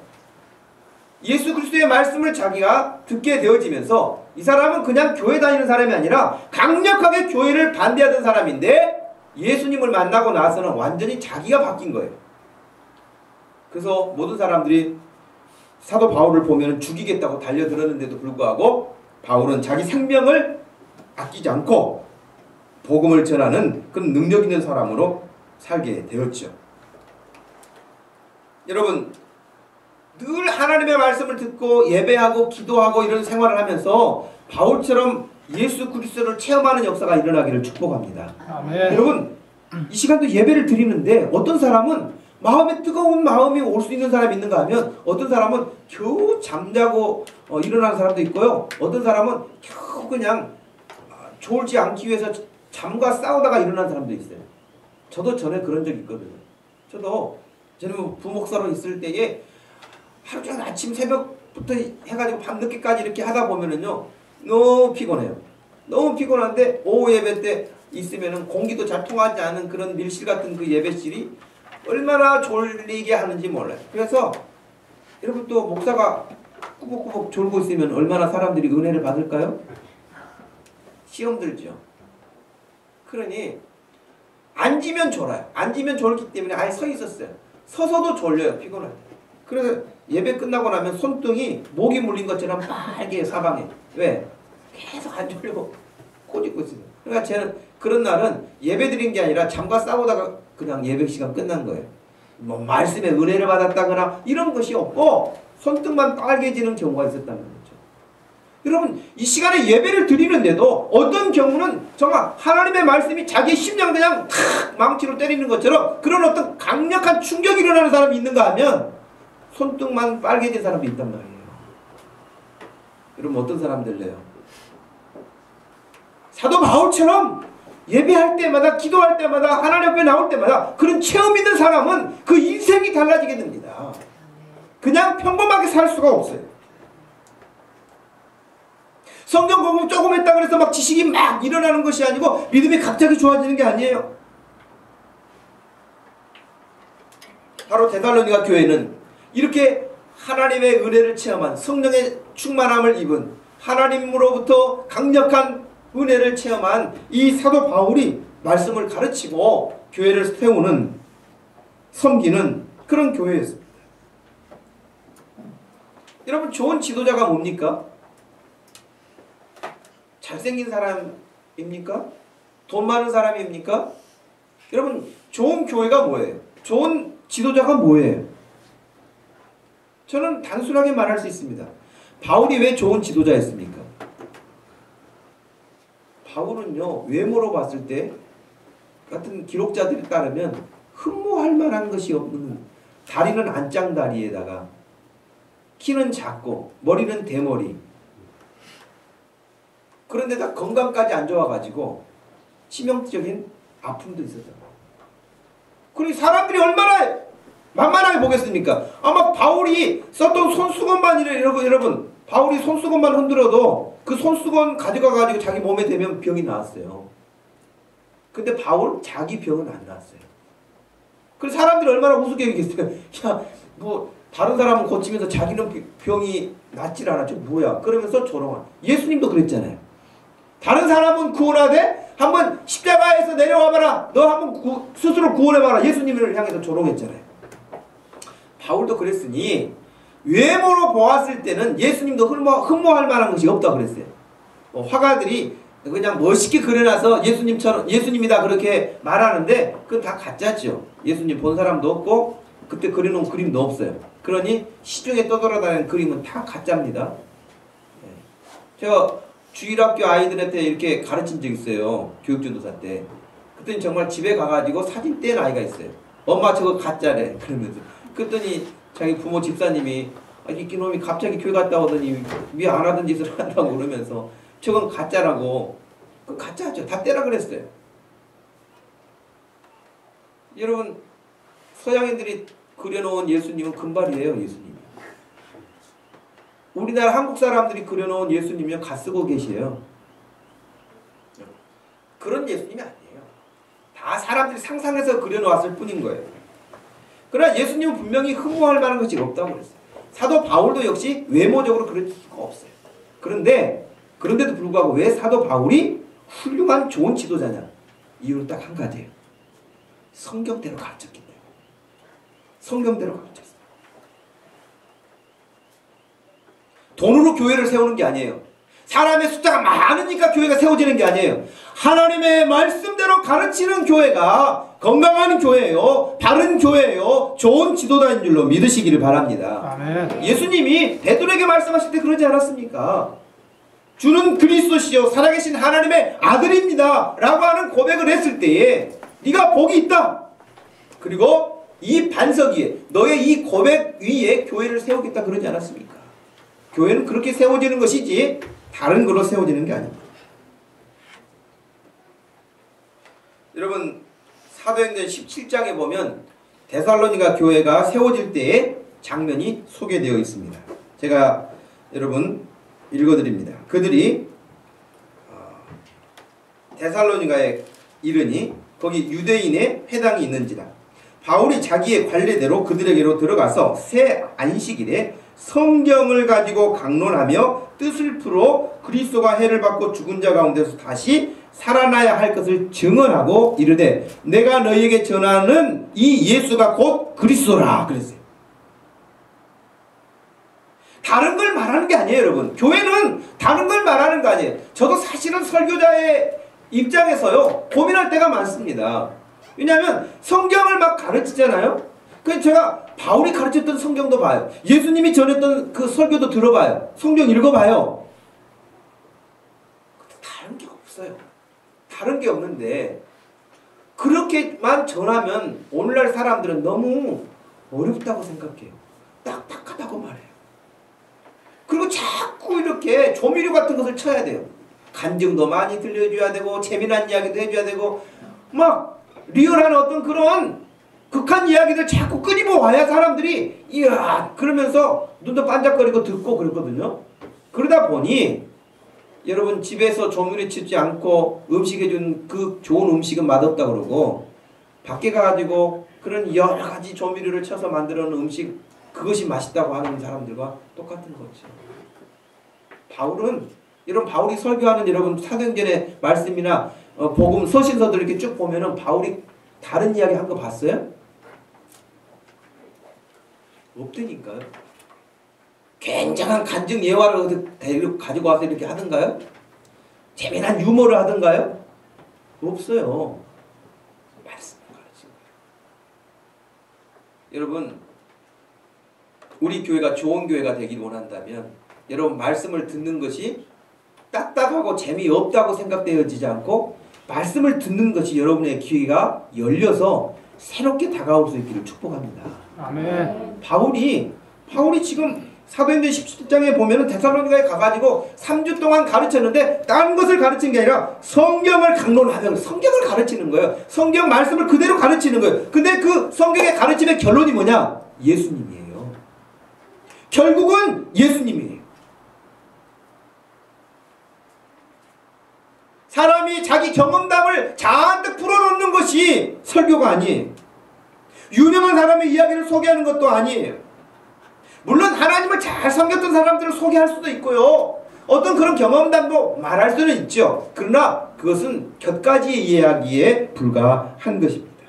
예수 그리스도의 말씀을 자기가 듣게 되어지면서 이 사람은 그냥 교회 다니는 사람이 아니라 강력하게 교회를 반대하던 사람인데 예수님을 만나고 나서는 완전히 자기가 바뀐 거예요. 그래서 모든 사람들이 사도 바울을 보면 죽이겠다고 달려들었는데도 불구하고 바울은 자기 생명을 아끼지 않고 복음을 전하는 그런 능력 있는 사람으로 살게 되었죠. 여러분 늘 하나님의 말씀을 듣고 예배하고 기도하고 이런 생활을 하면서 바울처럼 예수 그리스도를 체험하는 역사가 일어나기를 축복합니다. 아멘. 여러분 이 시간도 예배를 드리는데 어떤 사람은 마음에 뜨거운 마음이 올 수 있는 사람이 있는가 하면 어떤 사람은 겨우 잠자고 일어나는 사람도 있고요. 어떤 사람은 겨우 그냥 졸지 않기 위해서 잠과 싸우다가 일어난 사람도 있어요. 저도 전에 그런 적이 있거든요. 저는 뭐 부목사로 있을 때에 하루 종일 아침 새벽부터 해가지고 밤늦게까지 이렇게 하다 보면은요 너무 피곤해요. 너무 피곤한데 오후 예배 때 있으면은 공기도 잘 통하지 않은 그런 밀실 같은 그 예배실이 얼마나 졸리게 하는지 몰라요. 그래서 여러분 또 목사가 꾸벅꾸벅 졸고 있으면 얼마나 사람들이 은혜를 받을까요? 시험 들죠. 그러니 앉으면 졸아요. 앉으면 졸기 때문에 아예 서 있었어요. 서서도 졸려요. 피곤할 때. 그래서 예배 끝나고 나면 손등이 모기 물린 것처럼 빨개요. 사방에. 왜? 계속 안 졸리고 꼬집고 있어요. 그러니까 저는 그런 날은 예배 드린 게 아니라 잠과 싸우다가 그냥 예배 시간 끝난 거예요. 뭐 말씀에 은혜를 받았다거나 이런 것이 없고 손등만 빨개지는 경우가 있었다는 거죠. 여러분 이 시간에 예배를 드리는데도 어떤 경우는 정말 하나님의 말씀이 자기의 심장 그냥 탁 망치로 때리는 것처럼 그런 어떤 강력한 충격이 일어나는 사람이 있는가 하면 손등만 빨개진 사람도 있단 말이에요. 여러분 어떤 사람들래요? 사도 바울처럼 예배할 때마다 기도할 때마다 하나님 앞에 나올 때마다 그런 체험 있는 사람은 그 인생이 달라지게 됩니다. 그냥 평범하게 살 수가 없어요. 성경 공부 조금 했다 그래서 막 지식이 막 일어나는 것이 아니고 믿음이 갑자기 좋아지는 게 아니에요. 바로 데살로니가 교회는 이렇게 하나님의 은혜를 체험한 성령의 충만함을 입은 하나님으로부터 강력한 은혜를 체험한 이 사도 바울이 말씀을 가르치고 교회를 세우는 섬기는 그런 교회였습니다. 여러분 좋은 지도자가 뭡니까? 잘생긴 사람입니까? 돈 많은 사람입니까? 여러분 좋은 교회가 뭐예요? 좋은 지도자가 뭐예요? 저는 단순하게 말할 수 있습니다. 바울이 왜 좋은 지도자였습니까? 바울은요 외모로 봤을 때 같은 기록자들에 따르면 흠모할 만한 것이 없는 다리는 안짱다리에다가 키는 작고 머리는 대머리 그런데다 건강까지 안 좋아가지고 치명적인 아픔도 있었다. 그러니 사람들이 얼마나 만만하게 보겠습니까? 아마 바울이 썼던 손수건만 여러분 바울이 손수건만 흔들어도 그 손수건 가져가가지고 자기 몸에 대면 병이 나왔어요. 근데 바울 자기 병은 안 나왔어요. 그래서 사람들이 얼마나 우습게 얘기했어요. 야, 뭐 다른 사람은 고치면서 자기는 병이 낫질 않았죠. 뭐야? 그러면서 조롱한. 예수님도 그랬잖아요. 다른 사람은 구원하되 한번 십자가에서 내려와봐라. 너 한번 스스로 구원해봐라. 예수님을 향해서 조롱했잖아요. 바울도 그랬으니 외모로 보았을 때는 예수님도 흠모할 만한 것이 없다고 그랬어요. 화가들이 그냥 멋있게 그려놔서 예수님이다 그렇게 말하는데 그건 다 가짜죠. 예수님 본 사람도 없고 그때 그려놓은 그림도 없어요. 그러니 시중에 떠돌아다니는 그림은 다 가짜입니다. 제가 주일학교 아이들한테 이렇게 가르친 적 있어요. 교육전도사 때. 그랬더니 정말 집에 가가지고 사진 뗀 아이가 있어요. 엄마 저거 가짜래. 그러면서. 그랬더니 자기 부모 집사님이 이놈이 갑자기 교회 갔다 오더니 왜 안 하던 짓을 한다고 그러면서 저건 가짜라고. 그 가짜죠. 다 떼라 그랬어요. 여러분 서양인들이 그려놓은 예수님은 금발이에요. 예수님. 우리나라 한국 사람들이 그려놓은 예수님은 갓 쓰고 계세요. 그런 예수님이 아니에요. 다 사람들이 상상해서 그려놓았을 뿐인 거예요. 그러나 예수님은 분명히 흠모할 만한 것이 없다고 그랬어요. 사도 바울도 역시 외모적으로 그럴 수가 없어요. 그런데도 불구하고 왜 사도 바울이 훌륭한 좋은 지도자냐? 이유는 딱 한 가지예요. 성경대로 가르쳤기 때문에. 성경대로 가르쳤어요. 돈으로 교회를 세우는 게 아니에요. 사람의 숫자가 많으니까 교회가 세워지는 게 아니에요. 하나님의 말씀대로 가르치는 교회가 건강한 교회예요. 바른 교회예요. 좋은 지도자인 줄로 믿으시기를 바랍니다. 아멘. 예수님이 베드로에게 말씀하실 때 그러지 않았습니까? 주는 그리스도시요 살아계신 하나님의 아들입니다 라고 하는 고백을 했을 때에 네가 복이 있다. 그리고 이 반석 위에 너의 이 고백 위에 교회를 세우겠다 그러지 않았습니까? 교회는 그렇게 세워지는 것이지 다른 걸로 세워지는 게 아닙니다. 여러분 사도행전 17장에 보면 데살로니가 교회가 세워질 때의 장면이 소개되어 있습니다. 제가 여러분 읽어드립니다. 그들이 데살로니가에 이르니 거기 유대인의 회당이 있는지라. 바울이 자기의 관례대로 그들에게로 들어가서 새 안식일에 성경을 가지고 강론하며 뜻을 풀어 그리스도가 해를 받고 죽은 자 가운데서 다시 살아나야 할 것을 증언하고 이르되 내가 너희에게 전하는 이 예수가 곧 그리스도라 그랬어요. 다른 걸 말하는 게 아니에요, 여러분. 교회는 다른 걸 말하는 거 아니에요. 저도 사실은 설교자의 입장에서요 고민할 때가 많습니다. 왜냐하면 성경을 막 가르치잖아요. 그래서 제가 바울이 가르쳤던 성경도 봐요. 예수님이 전했던 그 설교도 들어봐요. 성경 읽어봐요. 다른 게 없어요. 다른 게 없는데 그렇게만 전하면 오늘날 사람들은 너무 어렵다고 생각해요. 딱딱하다고 말해요. 그리고 자꾸 이렇게 조미료 같은 것을 쳐야 돼요. 간증도 많이 들려줘야 되고 재미난 이야기도 해줘야 되고 막 리얼한 어떤 그런 극한 이야기들 자꾸 끄집어 와야 사람들이 이야 그러면서 눈도 반짝거리고 듣고 그랬거든요. 그러다 보니 여러분 집에서 조미료 치지 않고 음식해준 그 좋은 음식은 맛없다 그러고 밖에 가가지고 그런 여러 가지 조미료를 쳐서 만들어 놓은 음식 그것이 맛있다고 하는 사람들과 똑같은 거죠. 바울이 설교하는 여러분 사도행전의 말씀이나 복음 서신서들 이렇게 쭉 보면은 바울이 다른 이야기 한 거 봤어요? 없다니까요. 굉장한 간증 예화를 데리고 가지고 와서 이렇게 하던가요? 재미난 유머를 하던가요? 없어요. 말씀을 가르치는 거예요. 여러분 우리 교회가 좋은 교회가 되길 원한다면 여러분 말씀을 듣는 것이 딱딱하고 재미없다고 생각되어지지 않고 말씀을 듣는 것이 여러분의 귀가 열려서 새롭게 다가올 수 있기를 축복합니다. 아멘. 바울이 지금 사도행전 17장에 보면은 데살로니가에 가가지고 3주 동안 가르쳤는데 다른 것을 가르친 게 아니라 성경을 강론하면 성경을 가르치는 거예요. 성경 말씀을 그대로 가르치는 거예요. 근데 그 성경의 가르침의 결론이 뭐냐? 예수님이에요. 결국은 예수님이에요. 사람이 자기 경험담을 잔뜩 풀어놓는 것이 설교가 아니에요. 유명한 사람의 이야기를 소개하는 것도 아니에요. 물론 하나님을 잘 섬겼던 사람들을 소개할 수도 있고요. 어떤 그런 경험담도 말할 수는 있죠. 그러나 그것은 곁가지의 이야기에 불과한 것입니다.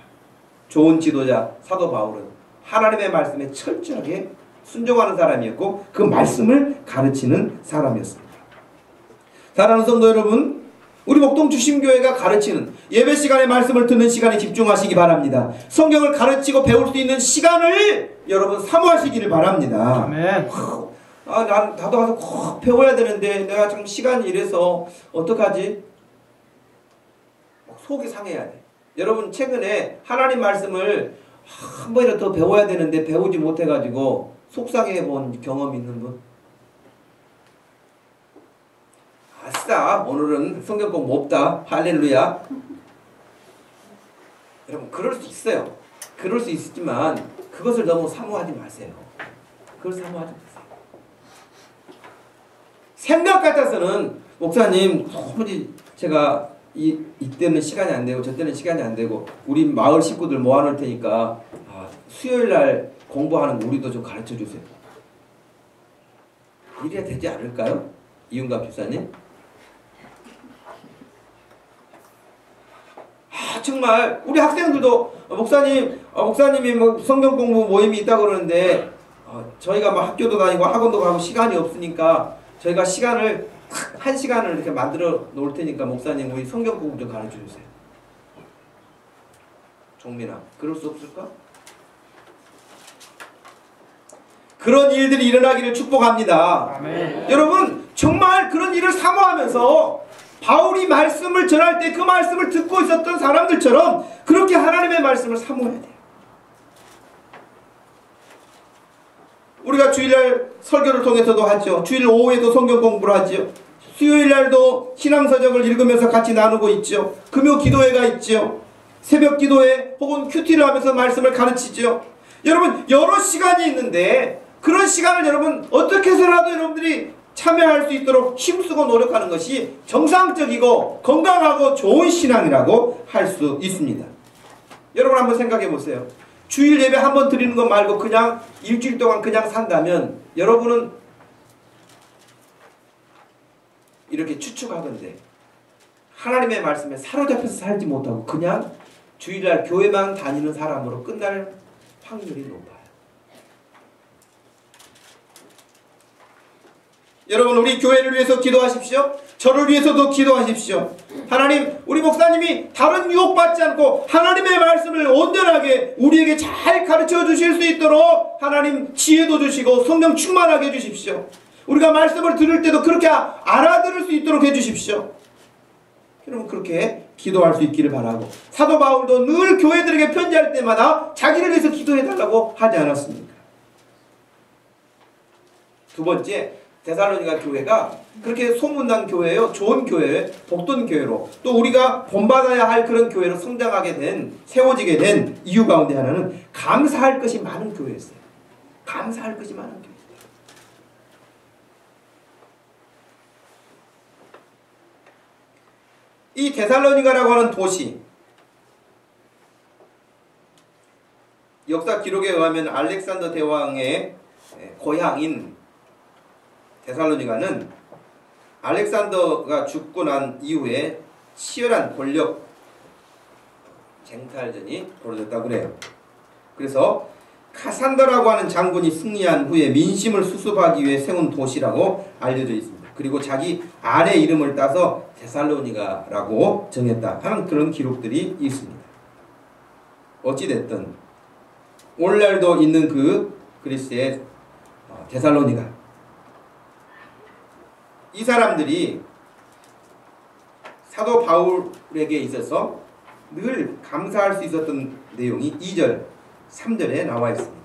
좋은 지도자 사도 바울은 하나님의 말씀에 철저하게 순종하는 사람이었고 그 말씀을 가르치는 사람이었습니다. 사랑하는 성도 여러분, 우리 목동 주심교회가 가르치는 예배 시간에 말씀을 듣는 시간에 집중하시기 바랍니다. 성경을 가르치고 배울 수 있는 시간을 여러분 사모하시기를 바랍니다. 아멘. 나도 가서 꼭 배워야 되는데 내가 좀 시간이 이래서 어떡하지? 속이 상해야 돼. 여러분 최근에 하나님 말씀을 한 번이라도 더 배워야 되는데 배우지 못해가지고 속상해 본 경험 있는 분? 아싸 오늘은 성경 공부 없다 할렐루야. 여러분 그럴 수 있어요. 그럴 수 있지만 그것을 너무 사모하지 마세요. 그걸 사모하지 마세요. 생각 같아서는 목사님 도무지 제가 이때는 시간이 안 되고 저때는 시간이 안 되고 우리 마을 식구들 모아놓을 테니까 수요일날 공부하는 거 우리도 좀 가르쳐 주세요. 이래야 되지 않을까요? 이윤갑 집사님? 정말 우리 학생들도 목사님이 뭐 성경 공부 모임이 있다고 그러는데 저희가 뭐 학교도 다니고 학원도 가고 시간이 없으니까 저희가 시간을 한 시간을 이렇게 만들어 놓을 테니까 목사님 우리 성경 공부 좀 가르쳐 주세요. 종민아, 그럴 수 없을까? 그런 일들이 일어나기를 축복합니다. 아멘. 여러분 정말 그런 일을 사모하면서 바울이 말씀을 전할 때 그 말씀을 듣고 있었던 사람들처럼 그렇게 하나님의 말씀을 사모해야 돼요. 우리가 주일날 설교를 통해서도 하죠. 주일 오후에도 성경 공부를 하죠. 수요일날도 신앙서적을 읽으면서 같이 나누고 있죠. 금요 기도회가 있죠. 새벽 기도회 혹은 큐티를 하면서 말씀을 가르치죠. 여러분 여러 시간이 있는데 그런 시간을 여러분 어떻게 해서라도 여러분들이 참여할 수 있도록 힘쓰고 노력하는 것이 정상적이고 건강하고 좋은 신앙이라고 할 수 있습니다. 여러분 한번 생각해 보세요. 주일 예배 한 번 드리는 것 말고 그냥 일주일 동안 그냥 산다면 여러분은 이렇게 추측하던데 하나님의 말씀에 사로잡혀서 살지 못하고 그냥 주일날 교회만 다니는 사람으로 끝날 확률이 높아요. 여러분 우리 교회를 위해서 기도하십시오. 저를 위해서도 기도하십시오. 하나님 우리 목사님이 다른 유혹받지 않고 하나님의 말씀을 온전하게 우리에게 잘 가르쳐 주실 수 있도록 하나님 지혜도 주시고 성령 충만하게 해주십시오. 우리가 말씀을 들을 때도 그렇게 알아들을 수 있도록 해주십시오. 여러분 그렇게 기도할 수 있기를 바라고 사도 바울도 늘 교회들에게 편지할 때마다 자기를 위해서 기도해달라고 하지 않았습니까? 두 번째 데살로니가 교회가 그렇게 소문난 교회요, 좋은 교회, 복된 교회로 또 우리가 본받아야 할 그런 교회로 성장하게 된, 세워지게 된 이유 가운데 하나는 감사할 것이 많은 교회였어요. 감사할 것이 많은 교회. 이 데살로니가라고 하는 도시, 역사 기록에 의하면 알렉산더 대왕의 고향인 데살로니가는 알렉산더가 죽고 난 이후에 치열한 권력 쟁탈전이 벌어졌다고 그래요. 그래서 카산더라고 하는 장군이 승리한 후에 민심을 수습하기 위해 세운 도시라고 알려져 있습니다. 그리고 자기 아내 이름을 따서 데살로니가라고 정했다 하는 그런 기록들이 있습니다. 어찌됐든 오늘날도 있는 그 그리스의 데살로니가, 이 사람들이 사도 바울에게 있어서 늘 감사할 수 있었던 내용이 2절, 3절에 나와 있습니다.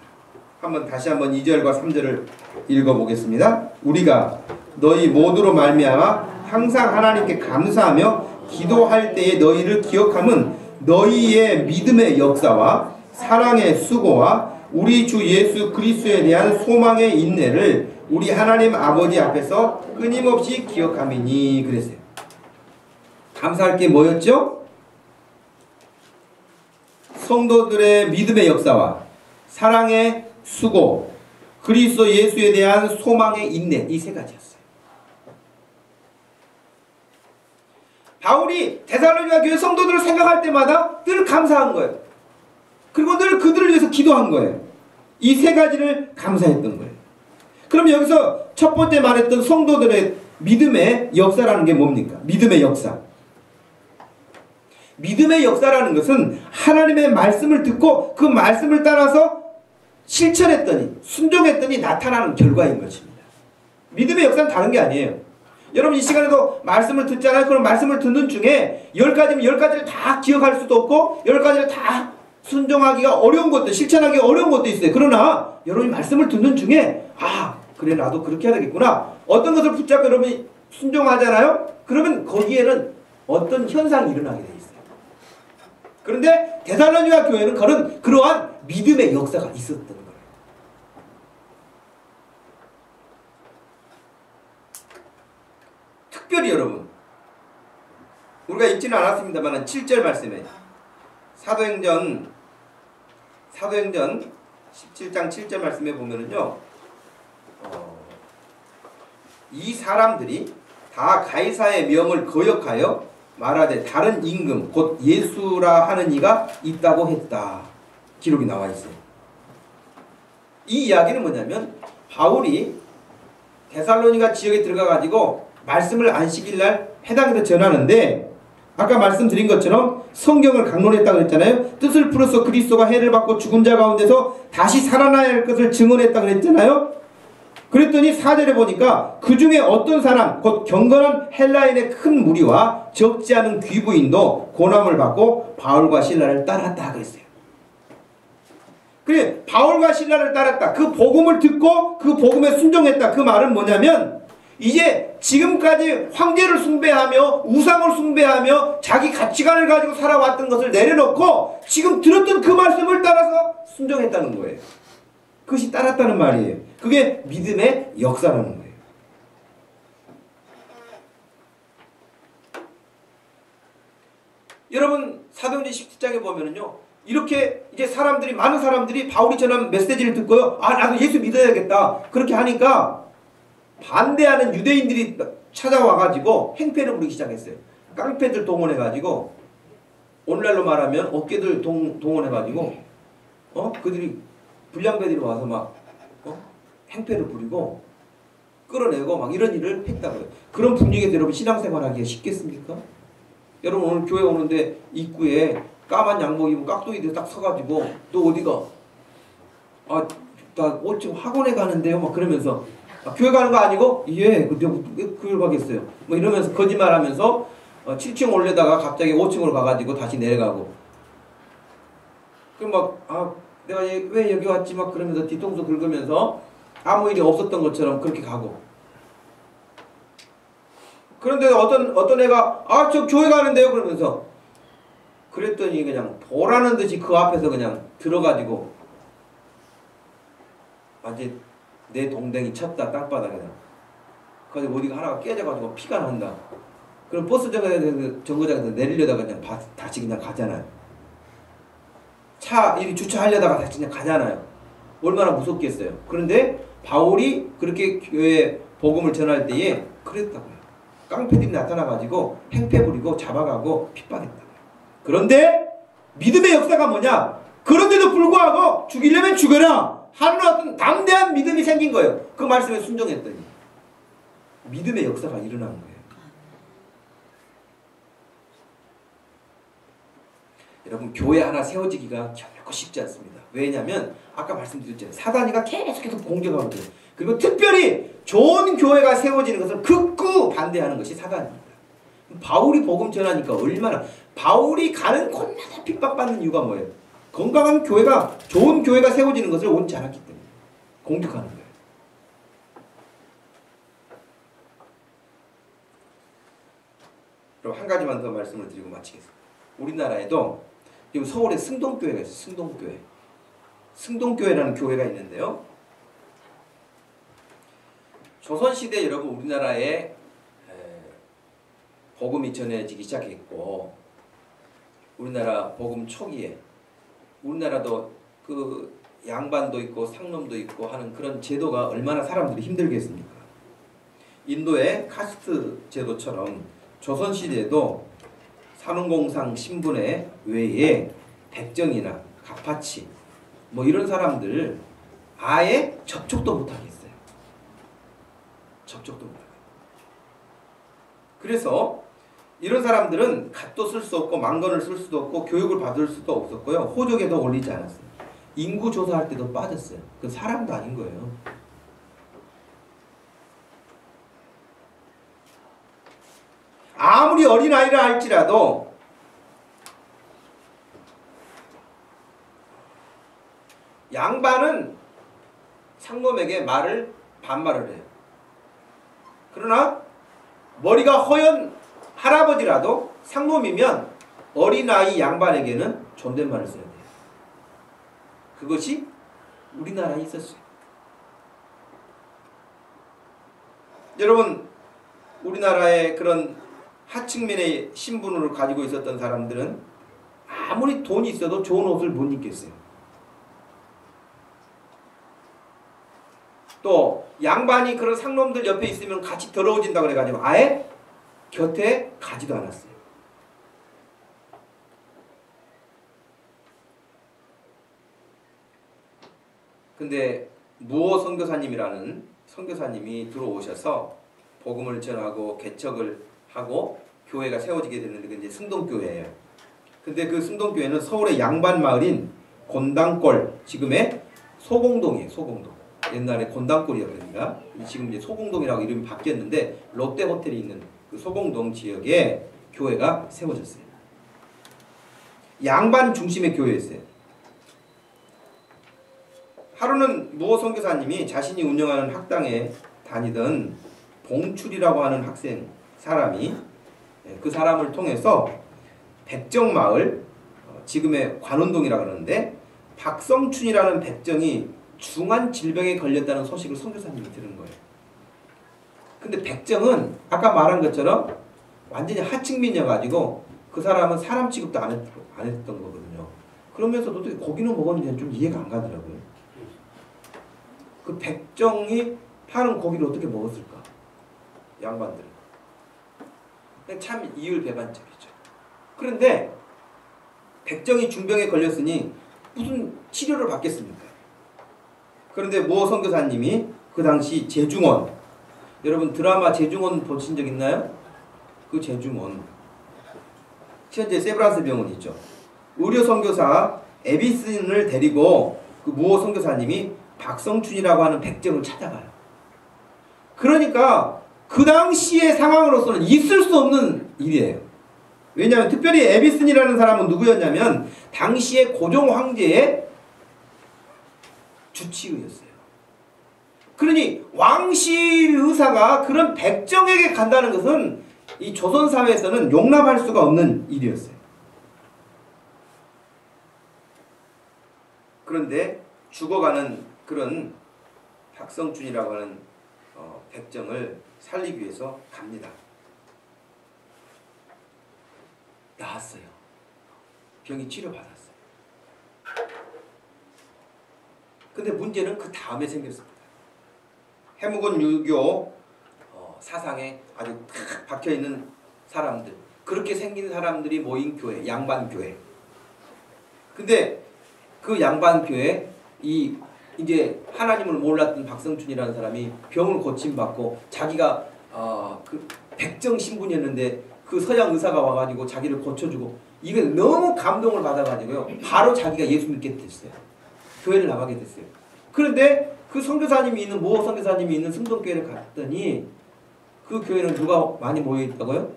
다시 한번 2절과 3절을 읽어보겠습니다. 우리가 너희 모두로 말미암아 항상 하나님께 감사하며 기도할 때에 너희를 기억함은 너희의 믿음의 역사와 사랑의 수고와 우리 주 예수 그리스도에 대한 소망의 인내를 우리 하나님 아버지 앞에서 끊임없이 기억함이니 그랬어요. 감사할 게 뭐였죠? 성도들의 믿음의 역사와 사랑의 수고, 그리스도 예수에 대한 소망의 인내, 이 세 가지였어요. 바울이 데살로니가 교회 성도들을 생각할 때마다 늘 감사한 거예요. 그리고 늘 그들을 위해서 기도한 거예요. 이 세 가지를 감사했던 거예요. 그럼 여기서 첫 번째 말했던 성도들의 믿음의 역사라는 게 뭡니까? 믿음의 역사. 믿음의 역사라는 것은 하나님의 말씀을 듣고 그 말씀을 따라서 실천했더니, 순종했더니 나타나는 결과인 것입니다. 믿음의 역사는 다른 게 아니에요. 여러분 이 시간에도 말씀을 듣잖아요. 그럼 말씀을 듣는 중에 10가지면 10가지를 다 기억할 수도 없고 10가지를 다 순종하기가 어려운 것도, 실천하기가 어려운 것도 있어요. 그러나 여러분이 말씀을 듣는 중에 그래 나도 그렇게 해야 되겠구나. 어떤 것을 붙잡고 여러분이 순종하잖아요. 그러면 거기에는 어떤 현상이 일어나게 돼 있어요. 그런데 데살로니가 교회는 그러한 믿음의 역사가 있었던 거예요. 특별히 여러분 우리가 읽지는 않았습니다만 7절 말씀에 사도행전 17장 7절 말씀에 보면은요, 이 사람들이 다 가이사의 명을 거역하여 말하되 다른 임금 곧 예수라 하는 이가 있다고 했다. 기록이 나와 있어요. 이 이야기는 뭐냐면 바울이 데살로니가 지역에 들어가 가지고 말씀을 안식일날 회당에서 전하는데 아까 말씀드린 것처럼 성경을 강론했다고 그랬잖아요. 뜻을 풀어서 그리스도가 해를 받고 죽은 자 가운데서 다시 살아나야 할 것을 증언했다고 그랬잖아요. 그랬더니 4절에 보니까 그 중에 어떤 사람 곧 경건한 헬라인의 큰 무리와 적지 않은 귀부인도 고난을 받고 바울과 실라를 따랐다 그랬어요. 그래 바울과 실라를 따랐다. 그 복음을 듣고 그 복음에 순종했다. 그 말은 뭐냐면 이제 지금까지 황제를 숭배하며 우상을 숭배하며 자기 가치관을 가지고 살아왔던 것을 내려놓고 지금 들었던 그 말씀을 따라서 순종했다는 거예요. 그것이 따랐다는 말이에요. 그게 믿음의 역사라는 거예요. 여러분 사도행전 17장에 보면은요, 이렇게 이제 많은 사람들이 바울이 전한 메시지를 듣고요, 나도 예수 믿어야겠다 그렇게 하니까 반대하는 유대인들이 찾아와가지고 행패를 부리기 시작했어요. 깡패들 동원해가지고, 오늘날로 말하면 어깨들 동원해가지고 그들이 불량배들이 와서 막 행패를 부리고 끌어내고 막 이런 일을 했다고요. 그런 분위기에서 여러분 신앙생활하기가 쉽겠습니까? 여러분 오늘 교회 오는데 입구에 까만 양복 입은 깍두기들 딱 서가지고 또 어디가 나 지금 학원에 가는데요 막 그러면서 교회 가는 거 아니고 예 근데 왜 교회 가겠어요 뭐 이러면서 거짓말하면서 7층 올려다가 갑자기 5층으로 가가지고 다시 내려가고 그럼 막 내가 왜 여기 왔지 막 그러면서 뒤통수 긁으면서 아무 일이 없었던 것처럼 그렇게 가고. 그런데 어떤 애가 저 교회 가는데요 그러면서 그랬더니 그냥 보라는 듯이 그 앞에서 그냥 들어가지고 완전 내 동댕이 쳤다 땅바닥에. 거기 어디가 하나가 깨져가지고 피가 난다. 그럼 버스 정거장에서 내리려다가 그냥 다시 그냥 가잖아요. 차 이리 주차하려다가 다시 그냥 가잖아요. 얼마나 무섭겠어요. 그런데 바울이 그렇게 교회에 복음을 전할 때에 그랬다고요. 깡패들이 나타나가지고 행패 부리고 잡아가고 핍박했다고요. 그런데 믿음의 역사가 뭐냐? 그런데도 불구하고 죽이려면 죽여라 하는 어떤 담대한 믿음이 생긴 거예요. 그 말씀에 순종했더니 믿음의 역사가 일어난 거예요. 여러분 교회 하나 세워지기가 결코 쉽지 않습니다. 왜냐하면 아까 말씀드렸잖아요. 사단이가 계속해서 공격하고 있어요. 그리고 특별히 좋은 교회가 세워지는 것을 극구 반대하는 것이 사단입니다. 바울이 복음 전하니까 얼마나 바울이 가는 곳마다 핍박받는 이유가 뭐예요? 건강한 교회가 좋은 교회가 세워지는 것을 원치 않았기 때문에 공격하는 거예요. 그럼 한 가지만 더 말씀을 드리고 마치겠습니다. 우리나라에도 지금 서울에 승동교회가 있어요. 승동교회. 승동교회라는 교회가 있는데요. 조선시대 여러분 우리나라에 복음이 전해지기 시작했고 우리나라 복음 초기에 우리나라도 그 양반도 있고 상놈도 있고 하는 그런 제도가 얼마나 사람들이 힘들겠습니까? 인도의 카스트 제도처럼 조선시대에도 산원공상 신분의 외에 백정이나 갑파치 뭐 이런 사람들 아예 접촉도 못하게 했어요. 접촉도 못하게. 그래서 이런 사람들은 갓도 쓸 수 없고 망건을 쓸 수도 없고 교육을 받을 수도 없었고요. 호적에도 올리지 않았어요. 인구 조사할 때도 빠졌어요. 그 사람도 아닌 거예요. 아무리 어린아이라 할지라도 양반은 상놈에게 반말을 해요. 그러나 머리가 허연 할아버지라도 상놈이면 어린아이 양반에게는 존댓말을 써야 돼요. 그것이 우리나라에 있었어요. 여러분 우리나라의 그런 하층민의 신분을 가지고 있었던 사람들은 아무리 돈이 있어도 좋은 옷을 못 입겠어요. 또 양반이 그런 상놈들 옆에 있으면 같이 더러워진다고 그래가지고 아예 곁에 가지도 않았어요. 근데 무호 선교사님이라는 선교사님이 들어오셔서 복음을 전하고 개척을 하고 교회가 세워지게 됐는데 그게 이제 승동교회예요. 근데 그 승동교회는 서울의 양반 마을인 곤당골 지금의 소공동이에요. 소공동. 옛날에 곤당골이었거든요. 지금 이제 소공동이라고 이름이 바뀌었는데 롯데 호텔이 있는 그 소공동 지역에 교회가 세워졌어요. 양반 중심의 교회였어요. 하루는 무호 선교사님이 자신이 운영하는 학당에 다니던 봉출이라고 하는 학생 사람이 그 사람을 통해서 백정마을 지금의 관운동이라 그러는데 박성춘이라는 백정이 중한 질병에 걸렸다는 소식을 선교사님이 들은 거예요. 근데 백정은 아까 말한 것처럼 완전히 하층민이어가지고 그 사람은 사람 취급도 안 했던 거거든요. 그러면서도 어떻게 고기는 먹었는지 좀 이해가 안 가더라고요. 그 백정이 파는 고기를 어떻게 먹었을까? 양반들은. 참 이율배반적이죠. 그런데 백정이 중병에 걸렸으니 무슨 치료를 받겠습니까? 그런데 모 선교사님이 그 당시 제중원, 여러분 드라마 제중원 보신 적 있나요? 그 제중원 현재 세브란스 병원이죠. 의료 선교사 에비슨을 데리고 그 모 선교사님이 박성춘이라고 하는 백정을 찾아가요. 그러니까 그 당시의 상황으로서는 있을 수 없는 일이에요. 왜냐하면 특별히 에비슨이라는 사람은 누구였냐면 당시의 고종 황제의 주치의였어요. 그러니 왕실 의사가 그런 백정에게 간다는 것은 이 조선 사회에서는 용납할 수가 없는 일이었어요. 그런데 죽어가는 그런 박성춘이라고 하는 백정을 살리기 위해서 갑니다. 나았어요. 병이 치료받았어요. 근데 문제는 그 다음에 생겼습니다. 해묵은 유교 사상에 아주 탁 박혀있는 사람들, 그렇게 생긴 사람들이 모인 교회, 양반교회. 근데 그 양반교회 이제 하나님을 몰랐던 박성춘이라는 사람이 병을 고침받고 자기가 그 백정 신분이었는데 그 서양 의사가 와가지고 자기를 고쳐주고 이게 너무 감동을 받아가지고요. 바로 자기가 예수 믿게 됐어요. 교회를 나가게 됐어요. 그런데 그 선교사님이 있는 모 선교사님이 있는 승동교회를 갔더니 그 교회는 누가 많이 모여있다고요?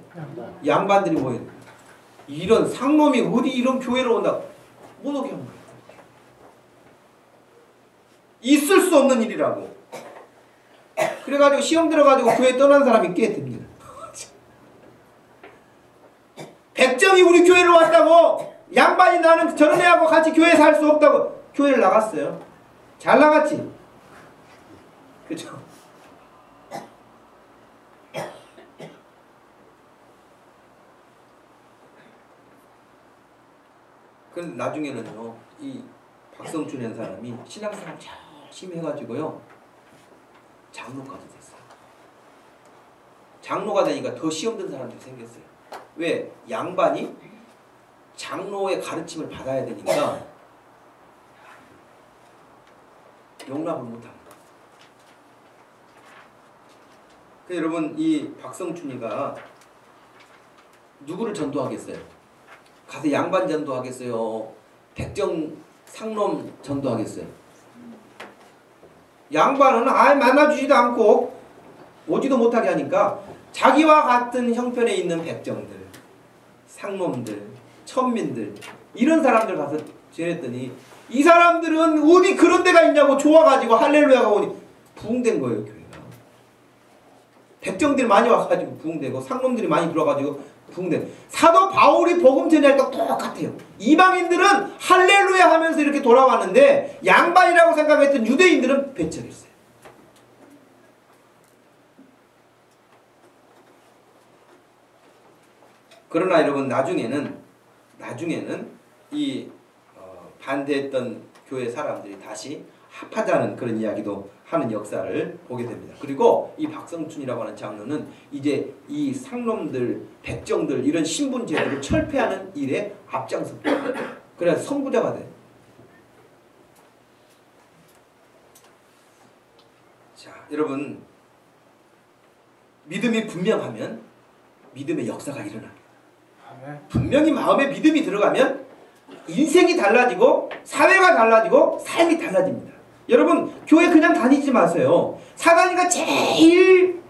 양반들이 모여있다. 이런 상놈이 어디 이런 교회를 온다. 못 오게 한 거예요. 있을 수 없는 일이라고. 그래가지고 시험 들어가지고 교회 떠난 사람이 꽤 됩니다. 백정이 우리 교회를 왔다고 양반이 나는 저런 애하고 같이 교회 살 수 없다고 교회를 나갔어요. 잘 나갔지? 그죠? 그런데 나중에는요, 이 박성춘이라는 사람이 신앙생활 열심히 해가지고요, 장로까지 됐어요. 장로가 되니까 더 시험 든 사람들이 생겼어요. 왜? 양반이 장로의 가르침을 받아야 되니까 용납을 못합니다. 여러분, 이 박성춘이가 누구를 전도하겠어요? 가서 양반 전도하겠어요? 백정 상놈 전도하겠어요? 양반은 아예 만나주지도 않고 오지도 못하게 하니까 자기와 같은 형편에 있는 백정들, 상놈들, 천민들 이런 사람들 가서 지냈더니 이 사람들은 어디 그런 데가 있냐고 좋아가지고 할렐루야가 오니 부흥된 거예요. 교회가. 백정들이 많이 와가지고 부흥되고 상놈들이 많이 들어와가지고 부흥된. 사도 바울이 복음 전할 때 똑같아요. 이방인들은 할렐루야 하면서 이렇게 돌아왔는데 양반이라고 생각했던 유대인들은 배척했어요. 그러나 여러분 나중에는 이 반대했던 교회 사람들이 다시 합하자는 그런 이야기도 하는 역사를 보게 됩니다. 그리고 이 박성춘이라고 하는 장로는 이제 이 상놈들, 백정들 이런 신분 제도를 철폐하는 일에 앞장섭니다. 그래서 선구자가 돼요. 자, 여러분 믿음이 분명하면 믿음의 역사가 일어납니다. 분명히 마음에 믿음이 들어가면 인생이 달라지고 사회가 달라지고 삶이 달라집니다. 여러분 교회 그냥 다니지 마세요. 사단이가 제일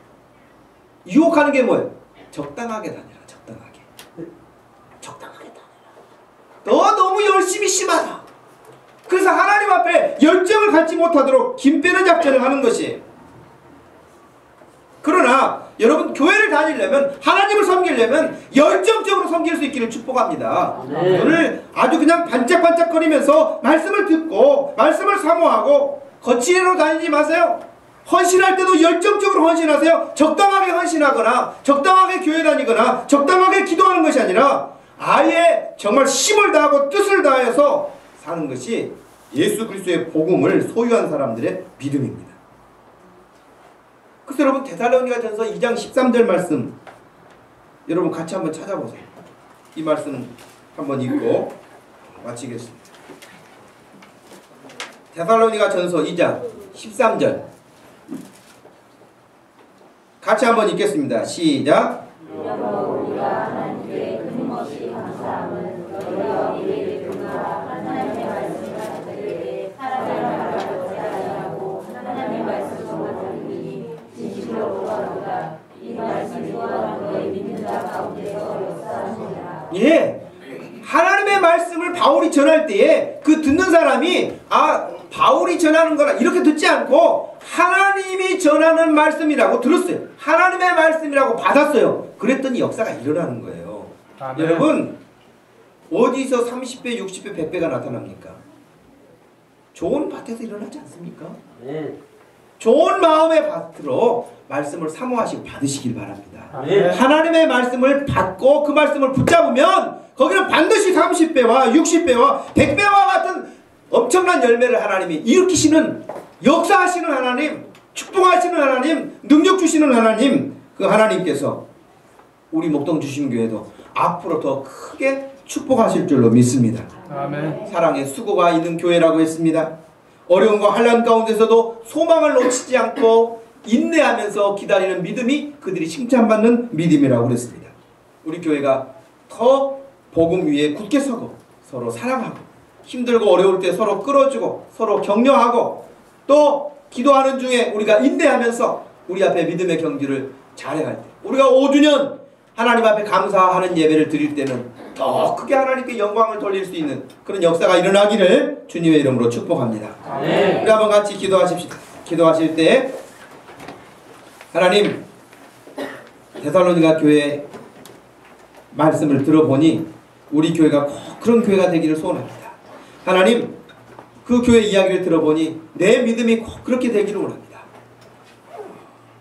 유혹하는 게 뭐예요? 적당하게 다니라. 적당하게 다니라. 너 너무 열심히 심하다. 그래서 하나님 앞에 열정을 갖지 못하도록 김 빼는 작전을 하는 것이. 그러나 여러분 교회를 다니려면 하나님을 섬기려면 열정적으로 섬길 수 있기를 축복합니다. 오늘 아주 그냥 반짝반짝거리면서 말씀을 듣고 말씀을 사모하고 거치대로 다니지 마세요. 헌신할 때도 열정적으로 헌신하세요. 적당하게 헌신하거나 적당하게 교회 다니거나 적당하게 기도하는 것이 아니라 아예 정말 힘을 다하고 뜻을 다해서 사는 것이 예수 그리스도의 복음을 소유한 사람들의 믿음입니다. 그래서 여러분 데살로니가전서 2장 13절 말씀 여러분 같이 한번 찾아보세요. 이 말씀 한번 읽고 마치겠습니다. 데살로니가전서 2장 13절 같이 한번 읽겠습니다. 시작. 예, 하나님의 말씀을 바울이 전할 때에 그 듣는 사람이 바울이 전하는 거라 이렇게 듣지 않고 하나님이 전하는 말씀이라고 들었어요. 하나님의 말씀이라고 받았어요. 그랬더니 역사가 일어나는 거예요. 아멘. 여러분 어디서 30배, 60배, 100배가 나타납니까? 좋은 밭에서 일어나지 않습니까? 좋은 마음의 밭으로 말씀을 사모하시고 받으시길 바랍니다. 하나님의 말씀을 받고 그 말씀을 붙잡으면 거기는 반드시 30배와 60배와 100배와 같은 엄청난 열매를 하나님이 일으키시는 역사하시는 하나님, 축복하시는 하나님, 능력 주시는 하나님, 그 하나님께서 우리 목동주심교회도 앞으로 더 크게 축복하실 줄로 믿습니다. 아멘. 사랑의 수고가 있는 교회라고 했습니다. 어려움과 환난 가운데서도 소망을 놓치지 않고 인내하면서 기다리는 믿음이 그들이 칭찬받는 믿음이라고 그랬습니다. 우리 교회가 더 복음 위에 굳게 서고 서로 사랑하고 힘들고 어려울 때 서로 끌어주고 서로 격려하고 또 기도하는 중에 우리가 인내하면서 우리 앞에 믿음의 경주를 잘해갈 때 우리가 5주년 하나님 앞에 감사하는 예배를 드릴 때는 더 크게 하나님께 영광을 돌릴 수 있는 그런 역사가 일어나기를 주님의 이름으로 축복합니다. 네. 우리 한번 같이 기도하십시다. 기도하실 때 하나님 데살로니가 교회 말씀을 들어보니 우리 교회가 꼭 그런 교회가 되기를 소원합니다. 하나님 그 교회 이야기를 들어보니 내 믿음이 꼭 그렇게 되기를 원합니다.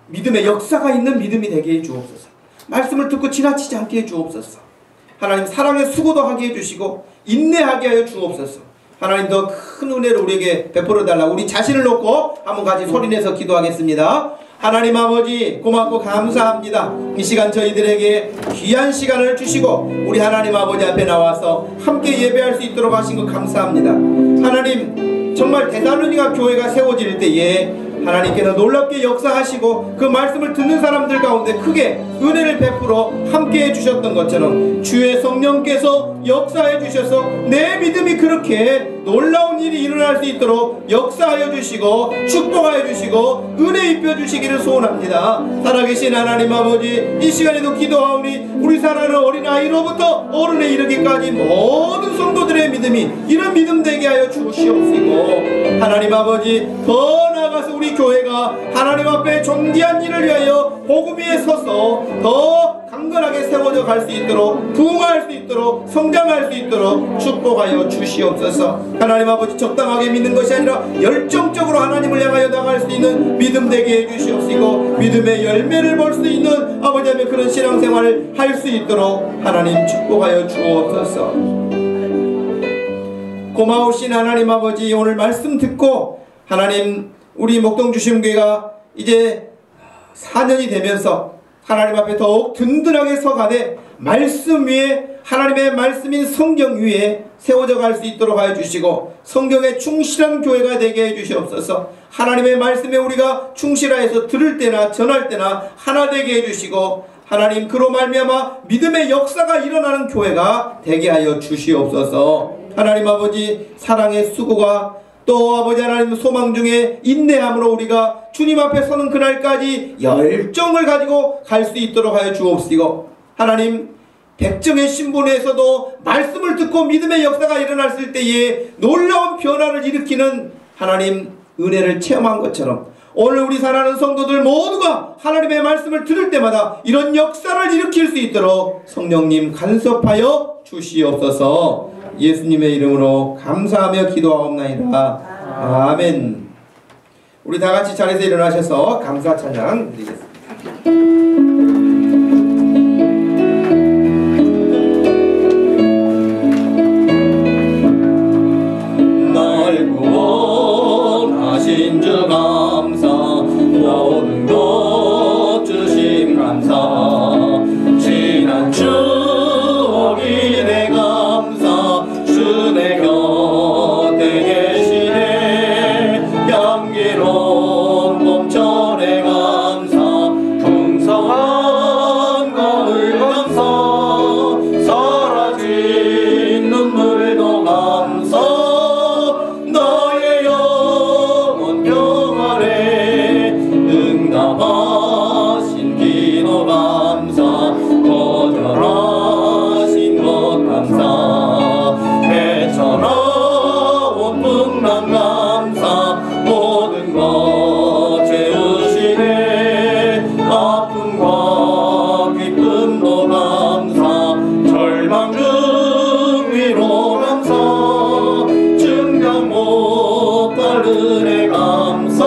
믿음의 역사가 있는 믿음이 되게 해주옵소서. 말씀을 듣고 지나치지 않게 해주옵소서. 하나님 사랑의 수고도 하게 해주시고 인내하게 하여 주옵소서. 하나님 더 큰 은혜를 우리에게 베풀어 달라고 우리 자신을 놓고 한번 같이 소리내서 기도하겠습니다. 하나님 아버지 고맙고 감사합니다. 이 시간 저희들에게 귀한 시간을 주시고 우리 하나님 아버지 앞에 나와서 함께 예배할 수 있도록 하신 것 감사합니다. 하나님 정말 데살로니가 교회가 세워질 때에 하나님께서 놀랍게 역사하시고 그 말씀을 듣는 사람들 가운데 크게 은혜를 베풀어 함께 해주셨던 것처럼 주의 성령께서 역사해 주셔서 내 믿음이 그렇게 놀라운 일이 일어날 수 있도록 역사하여 주시고 축복하여 주시고 은혜 입혀 주시기를 소원합니다. 살아계신 하나님 아버지 이 시간에도 기도하오니 우리 사랑하는 어린아이로부터 어른에 이르기까지 모든 성도들의 믿음이 이런 믿음 되게 하여 주시옵시고 하나님 아버지 더 나아가서 우리 교회가 하나님 앞에 존귀한 일을 위하여 복음 위에 서서 더 강건하게 세워져 갈 수 있도록 부흥할 수 있도록 성장할 수 있도록 축복하여 주시옵소서. 하나님 아버지 적당하게 믿는 것이 아니라 열정적으로 하나님을 향하여 나갈 수 있는 믿음 되게 해주시옵시고 믿음의 열매를 볼 수 있는 아버지 앞에 그런 신앙생활을 할 수 있도록 하나님 축복하여 주옵소서. 고마우신 하나님 아버지 오늘 말씀 듣고 하나님 우리 목동주심교회가 이제 4년이 되면서 하나님 앞에 더욱 든든하게 서가되 말씀 위에 하나님의 말씀인 성경 위에 세워져 갈 수 있도록 하여 주시고 성경에 충실한 교회가 되게 해 주시옵소서. 하나님의 말씀에 우리가 충실하여서 들을 때나 전할 때나 하나 되게 해 주시고 하나님 그로 말미암아 믿음의 역사가 일어나는 교회가 되게 하여 주시옵소서. 하나님 아버지 사랑의 수고가 또 아버지 하나님 소망 중에 인내함으로 우리가 주님 앞에 서는 그날까지 열정을 가지고 갈 수 있도록 하여 주옵시고 하나님 백정의 신분에서도 말씀을 듣고 믿음의 역사가 일어났을 때에 놀라운 변화를 일으키는 하나님 은혜를 체험한 것처럼 오늘 우리 사랑하는 성도들 모두가 하나님의 말씀을 들을 때마다 이런 역사를 일으킬 수 있도록 성령님 간섭하여 주시옵소서. 예수님의 이름으로 감사하며 기도하옵나이다. 아멘. 우리 다 같이 자리에서 일어나셔서 감사 찬양 드리겠습니다. 날 구원하신 주 감사, 모든 것 주심 감사, 지난 추억이 내 감사, 주 내 곁에 계시네. 향기로운 봄철의 감사, 풍성한 거울 감사, 사라진 눈물도 감사, 나의 영혼 평안에 응답하신 기도 감사, 거절하신 것 감사, 헤쳐나온 풍랑 감사, 모든 것 채우시네. 아픔과 기쁨도 감사, 절망 중 위로 감사, 증강 못할 은혜 감사,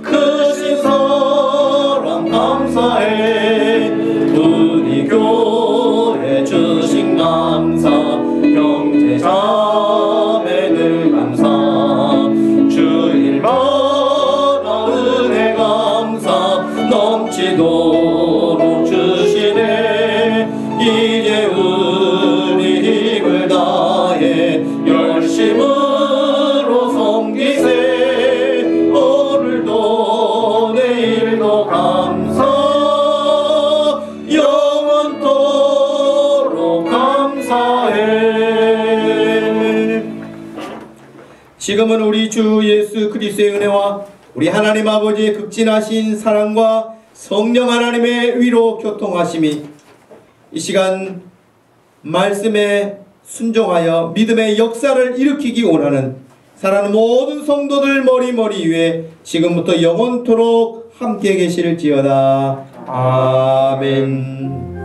크신 사랑 감사해. 우리 교회 주신 감사, 형제 자매들 감사, 주일마다 은혜 감사, 넘치도록 주시네. 이제 우리 힘을 다해 열심으로 섬기세. 오늘도 내일도 감사, 영원토록 감사해. 지금은 우리 주 예수 그리스도의 은혜와 우리 하나님 아버지의 극진하신 사랑과 성령 하나님의 위로 교통하심이 이 시간 말씀에 순종하여 믿음의 역사를 일으키기 원하는 사랑하는 모든 성도들 머리 위에 지금부터 영원토록 함께 계실지어다. 아멘.